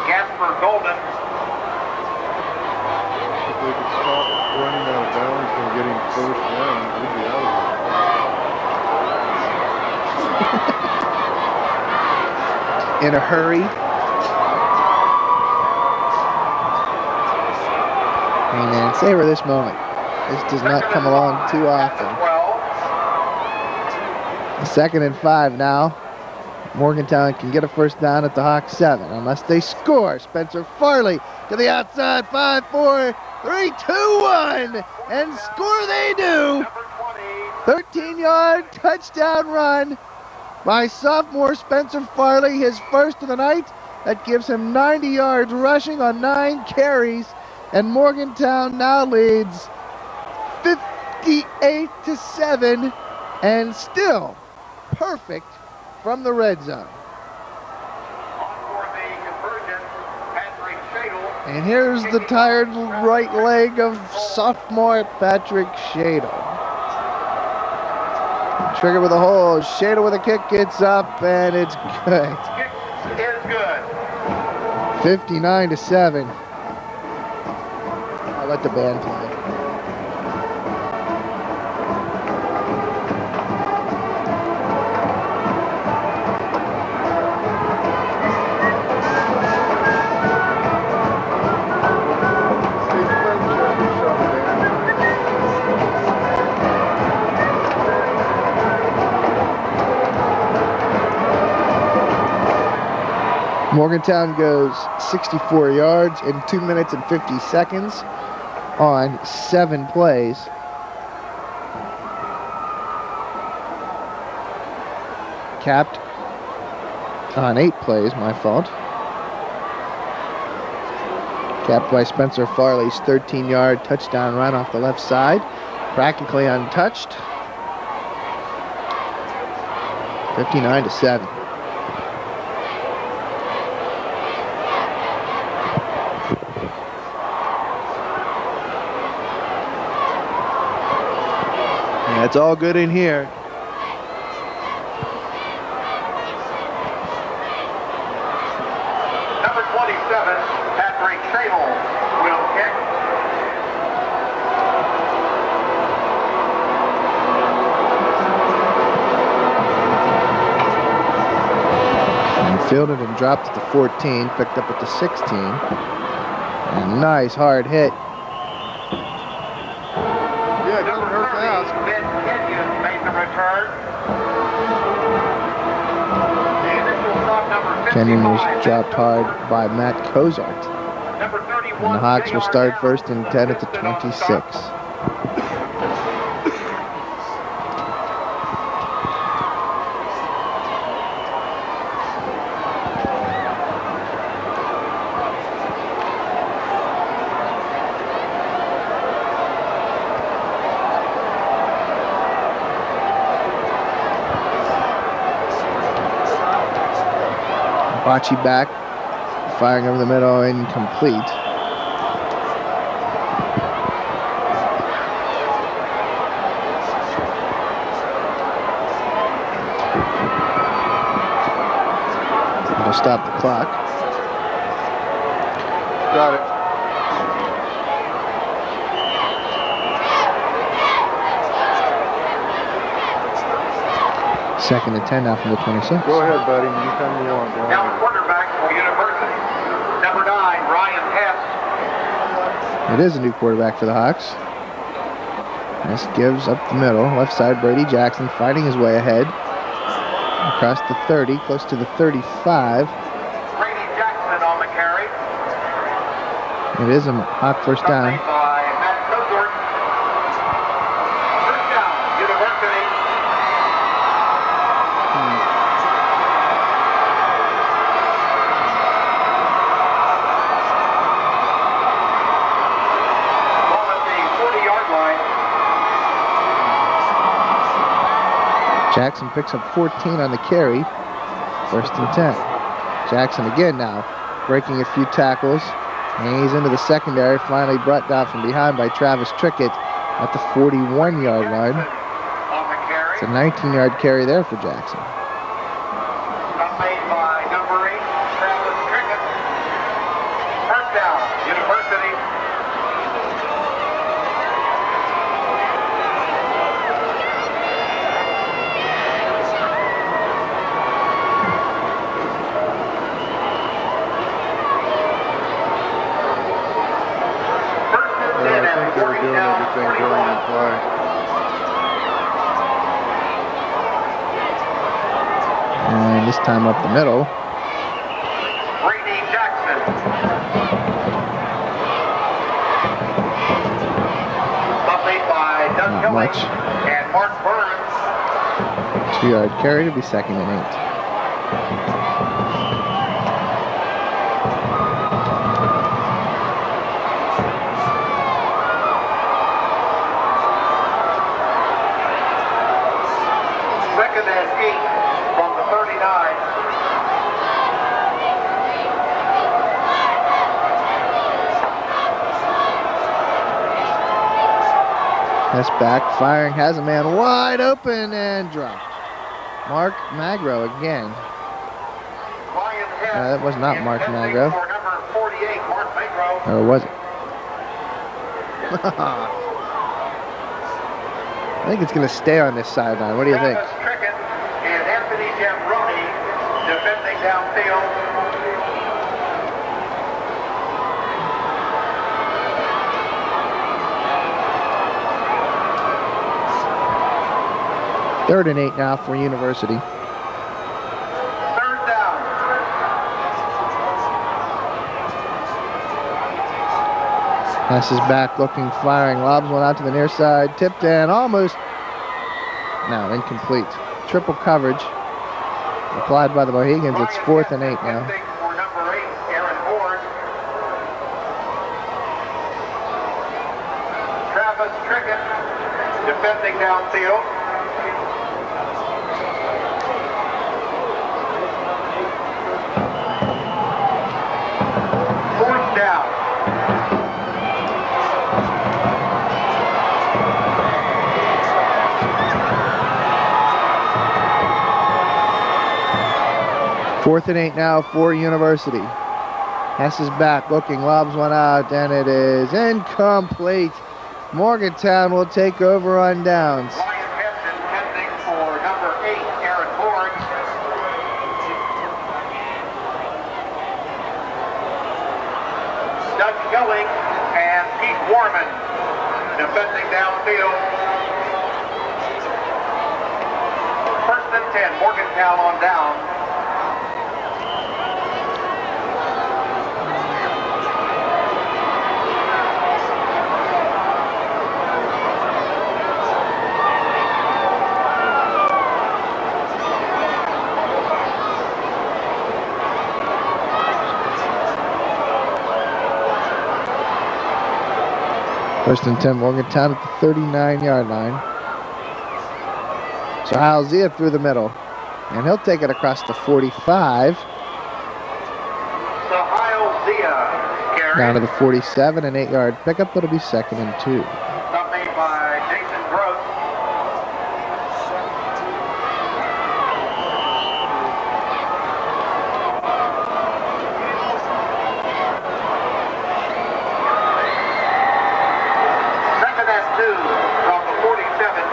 Speaker 2: Gasper Golden.
Speaker 1: If they could stop running out of bounds and getting first down, we'd be out of here.
Speaker 3: In a hurry. And savor this moment. This does not come along too often. 2nd and 5 now. Morgantown can get a first down at the Hawks 7 unless they score. Spencer Farley to the outside. 5, 4, 3, 2, 1. And score they do. 13-yard touchdown run by sophomore Spencer Farley, his first of the night. That gives him 90 yards rushing on 9 carries, and Morgantown now leads 58-7, and still perfect from the red zone. And here's the tired right leg of sophomore Patrick Shadle. Trigger with a hold. Shadle with a kick gets up, and it's good.
Speaker 2: Kick is good.
Speaker 3: 59-7. I'll let the band play. Morgantown goes 64 yards in 2 minutes and 50 seconds on 7 plays. Capped on 8 plays, my fault. Capped by Spencer Farley's 13-yard touchdown run off the left side. Practically untouched. 59-7. It's all good in here.
Speaker 2: Number 27, Patrick Shadle will kick.
Speaker 3: And fielded and dropped at the 14, picked up at the 16. And nice hard hit.
Speaker 1: Yeah, it doesn't hurt to ask.
Speaker 2: Made the return. The initial stop, number 55.
Speaker 3: Kenyon was dropped hard by Matt Cozart.
Speaker 2: Number 31.
Speaker 3: And the Hawks will start first and 10 at the 26. Bocce back, firing over the middle, incomplete. We'll stop the clock.
Speaker 1: Got it.
Speaker 3: Second and 10 now from the 26.
Speaker 1: Go ahead, buddy. Anytime you want. Go
Speaker 2: Now
Speaker 1: ahead.
Speaker 2: quarterback for University. Number 9, Ryan Hess.
Speaker 3: It is a new quarterback for the Hawks. This gives up the middle. Left side, Brady Jackson fighting his way ahead. Across the 30, close to the 35.
Speaker 2: Brady Jackson on the carry.
Speaker 3: It is a Hawk first down.
Speaker 2: Accompanied by Matt Cozart. First down, University. Ball at the 40-yard line.
Speaker 3: Jackson picks up 14 on the carry. First and 10. Jackson again now breaking a few tackles. And he's into the secondary, finally brought down from behind by Travis Trickett at the 41-yard line.
Speaker 2: On the carry.
Speaker 3: It's a 19-yard carry there for Jackson.
Speaker 2: Stop made by number 8, Travis Trickett. First down, University. First and 10
Speaker 1: Yeah, I
Speaker 2: at
Speaker 1: think they were doing
Speaker 2: 40 down,
Speaker 1: everything during
Speaker 2: 41.
Speaker 1: the play.
Speaker 3: And this time up the middle.
Speaker 2: Brady Jackson. Stop made by Doug
Speaker 3: Not
Speaker 2: Kelly
Speaker 3: much.
Speaker 2: and Mark Burns.
Speaker 3: 2-yard carry to be 2nd and 8.
Speaker 2: Second and 8 from the 39.
Speaker 3: That's back, firing, has a man wide open and dropped. Mark Magro again. That was not Mark Magro.
Speaker 2: For number 48, Mark Magro.
Speaker 3: Or was it? I think it's going to stay on this sideline. What do you think?
Speaker 2: Travis Trickett and Anthony Jambroni defending downfield.
Speaker 3: Third and 8 now for University.
Speaker 2: Third down.
Speaker 3: Pass is back, looking, firing, lobs one out to the near side, tipped and almost, no, incomplete. Triple coverage applied by the Mohegans. It's 4th and 8 now.
Speaker 2: For number 8, Aaron Ford. Travis Trickett defending downfield. Fourth down.
Speaker 3: Fourth and 8 now for University. Hess is back, looking, lobs one out, and it is incomplete. Morgantown will take over on downs.
Speaker 2: Ryan Benson pending for number 8, Aaron Ford. Doug Schilling and Pete Warman defending downfield. First and 10, Morgantown on down.
Speaker 3: First and 10, Morgantown at the 39-yard line. So Halzia through the middle. And he'll take it across the 45. Down to the 47, an 8-yard pickup. It'll be 2nd and 2.
Speaker 2: Made by Jason Gross. Second and 2 from the 47.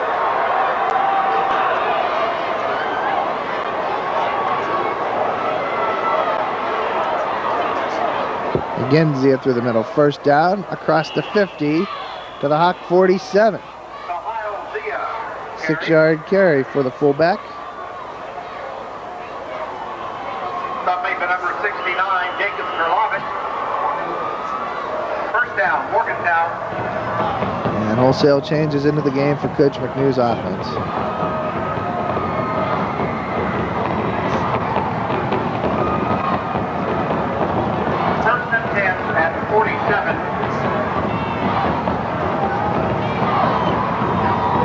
Speaker 3: Again, Zia through the middle. First down, across the 50 to the Hawk 47. 6-yard carry for the fullback.
Speaker 2: Made by number 69, Jacob Karlovic. First down, Morgantown.
Speaker 3: And wholesale changes into the game for Coach McNew's offense.
Speaker 2: First and 10 at 47.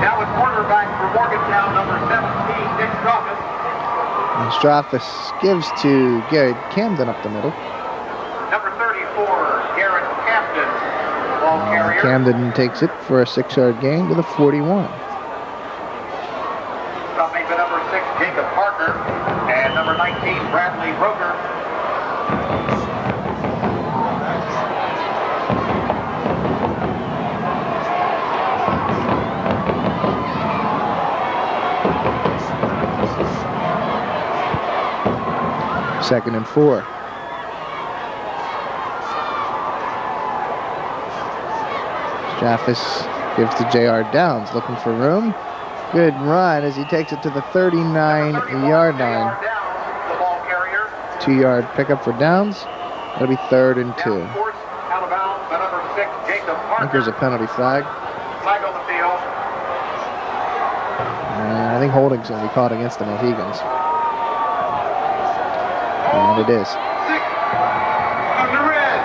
Speaker 2: Now with quarterback for Morgantown, number 17, Dick Straughus.
Speaker 3: And Straughus gives to Garrett Camden up the middle.
Speaker 2: Number 34, Garrett Camden, ball carrier.
Speaker 3: Camden takes it for a 6-yard gain to the 41.
Speaker 2: Made by number 6, Jacob Parker, and number 19, Bradley Roker.
Speaker 3: Second and 4. Straughus gives to J.R. Downs, looking for room. Good run as he takes it to the 39-yard line. 2-yard pickup for Downs. That'll be 3rd and 2. I think there's a penalty flag.
Speaker 2: Flag on the field.
Speaker 3: And I think holding's going to be called against the Mohegans. And it is.
Speaker 2: 6 on the red.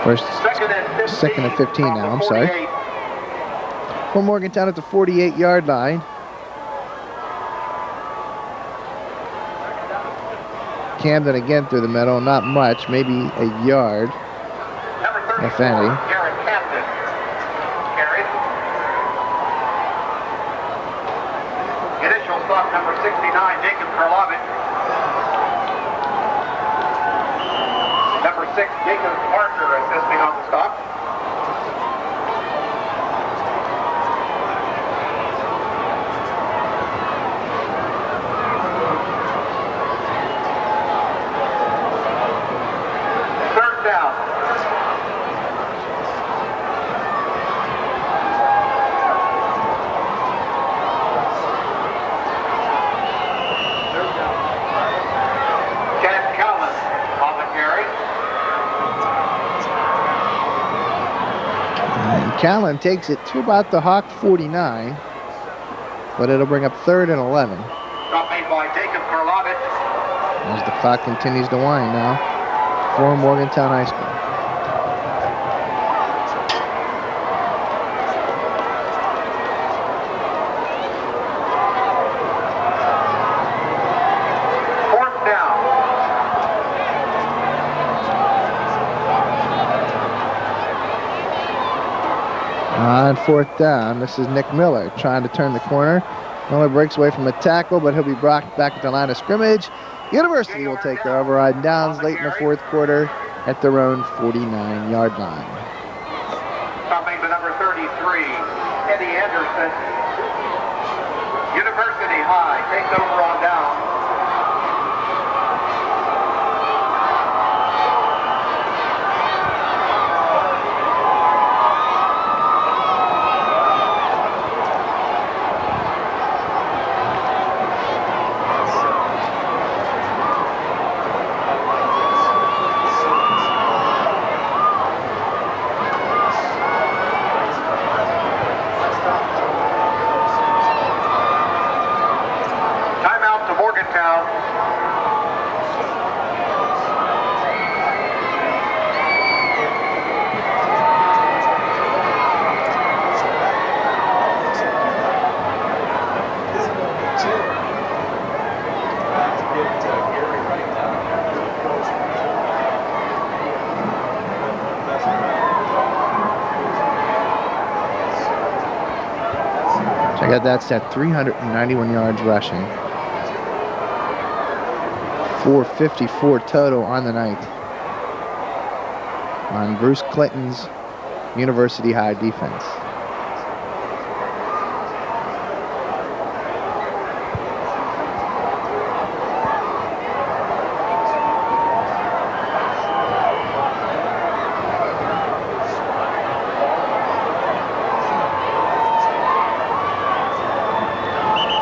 Speaker 3: First, second and 15 now, I'm sorry. For Morgantown at the 48-yard line. Camden again through the middle, not much, maybe a yard, if any.
Speaker 2: Initial stop number 69, Jacob Karlovic. Number 6, Jacob Parker assisting on the stop. Third down. Chad Callan on the carry.
Speaker 3: And Callan takes it to about the Hawk 49, but it'll bring up 3rd and 11.
Speaker 2: Stop made by Jacob Karlovic.
Speaker 3: As the clock continues to wind now for Morgantown High School.
Speaker 2: Fourth down.
Speaker 3: On 4th down, this is Nick Miller trying to turn the corner. Miller breaks away from a tackle, but he'll be brought back at the line of scrimmage. University will take their override downs late in the 4th quarter at their own 49-yard line.
Speaker 2: Stopping the number 33, Eddie Anderson. University High takes over on down. Timeout to Morgantown.
Speaker 3: Check out that stat, 391 yards rushing. 454 total on the night on Bruce Clinton's University High defense.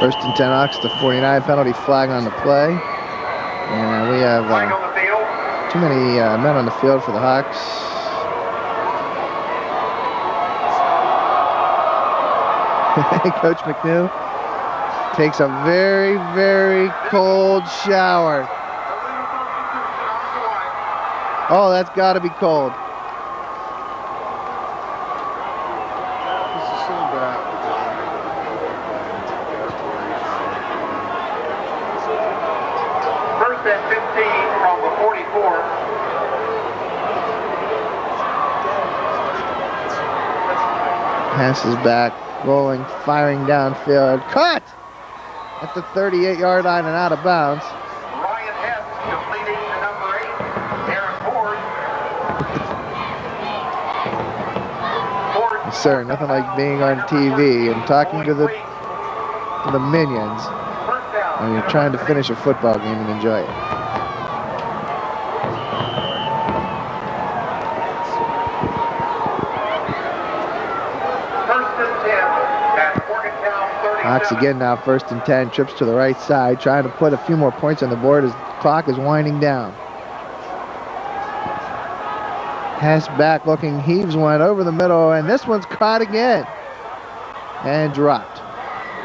Speaker 3: First and 10 Hawks, the 49 penalty flag on the play. And we have
Speaker 2: Flag on the field.
Speaker 3: too many men on the field for the Hawks. Coach McNew takes a very, very cold shower. Oh, that's got to be cold.
Speaker 2: First and 15 from the 44.
Speaker 3: Passes back, rolling, firing downfield. Cut at the 38-yard line and out of bounds.
Speaker 2: Ryan Hess completing the number 8. Aaron Ford.
Speaker 3: Yes, sir, nothing like being on TV and talking to the minions
Speaker 2: First down.
Speaker 3: when you're trying to finish a football game and enjoy it. Hawks again now 1st and 10, trips to the right side, trying to put a few more points on the board as the clock is winding down. Hess back looking, heaves one over the middle, and this one's caught again and dropped.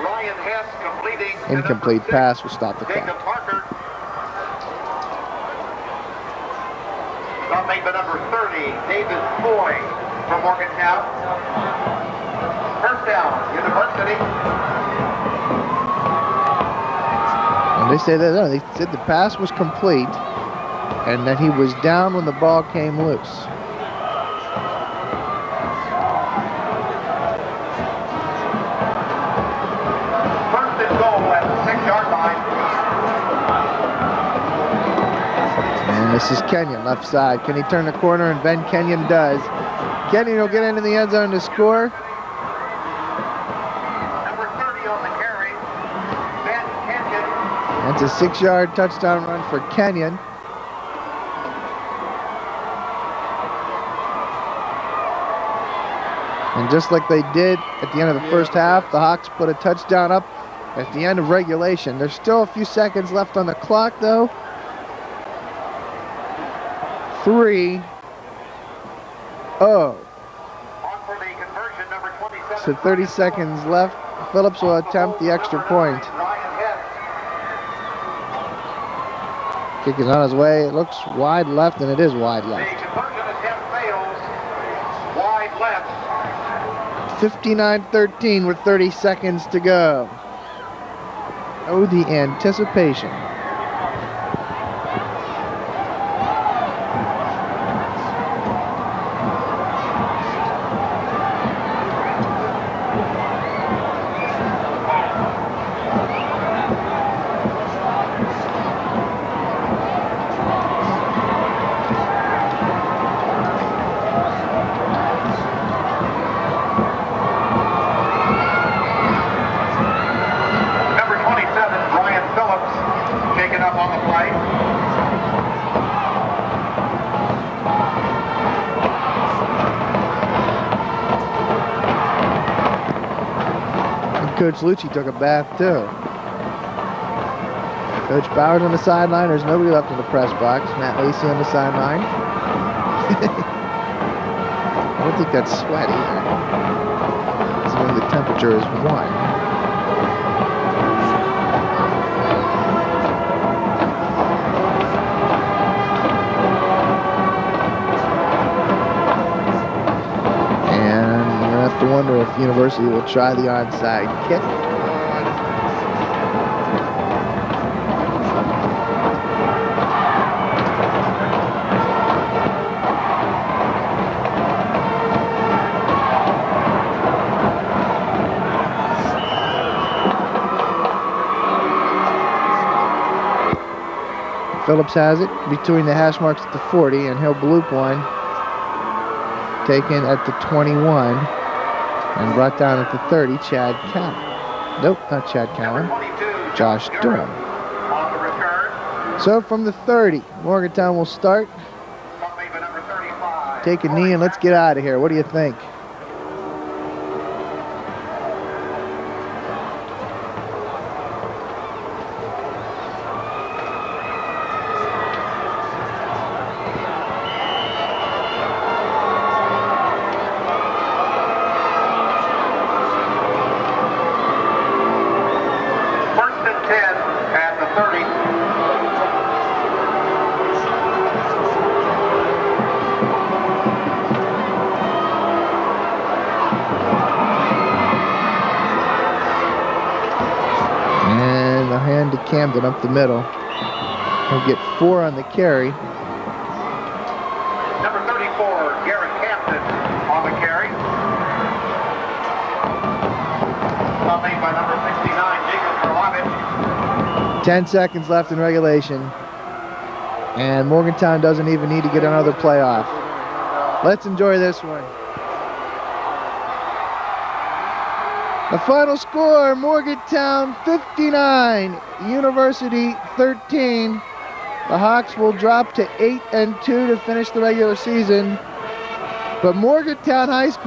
Speaker 2: Ryan Hess completing
Speaker 3: Incomplete pass will stop the
Speaker 2: Jacob
Speaker 3: clock.
Speaker 2: Parker. Stopping the number 30, David Foy from Morgantown. First down, University.
Speaker 3: And they say that no, they said the pass was complete and that he was down when the ball came loose.
Speaker 2: First and goal at the 6-yard line.
Speaker 3: And this is Kenyon, left side. Can he turn the corner? And Ben Kenyon does. Kenyon will get into the end zone to score.
Speaker 2: Number 30 on the carry, Ben Kenyon.
Speaker 3: That's a 6-yard touchdown run for Kenyon. And just like they did at the end of the first half, the Hawks put a touchdown up at the end of regulation. There's still a few seconds left on the clock, though. 3-0.
Speaker 2: On for the conversion, number 27.
Speaker 3: So 30 seconds left. Phillips will attempt the extra point.
Speaker 2: Ryan Hess.
Speaker 3: Kick is on his way. It looks wide left, and it is wide
Speaker 2: The
Speaker 3: left.
Speaker 2: conversion attempt fails. Wide left.
Speaker 3: 59-13 with 30 seconds to go. Oh, the anticipation.
Speaker 2: Number 27, Brian Phillips, shaken up on the play.
Speaker 3: And Coach Lucci took a bath, too. Coach Bowers on the sideline. There's nobody left in the press box. Matt Lacey on the sideline. I don't think that's sweat either. So the temperature is 1. And you're gonna have to wonder if University will try the onside kick. Phillips has it between the hash marks at the 40, and he'll bloop one. Taken at the 21 and brought down at the 30, Chad Cowan. Nope, not Chad Cowan.
Speaker 2: Number 22,
Speaker 3: Josh Durham.
Speaker 2: on the return.
Speaker 3: So from the 30, Morgantown will start.
Speaker 2: Stopping the number 35.
Speaker 3: Take a knee and let's get out of here. What do you think?
Speaker 2: First and 10 at the 30.
Speaker 3: And a hand to Camden up the middle. He'll get 4 on the carry.
Speaker 2: Number 34, Garrett Campton on the carry. Stopping by number 69, Jacob Karlavich.
Speaker 3: 10 seconds left in regulation. And Morgantown doesn't even need to get another play off. Let's enjoy this one. The final score, Morgantown 59, University 13. The Hawks will drop to 8-2 to finish the regular season. But Morgantown High School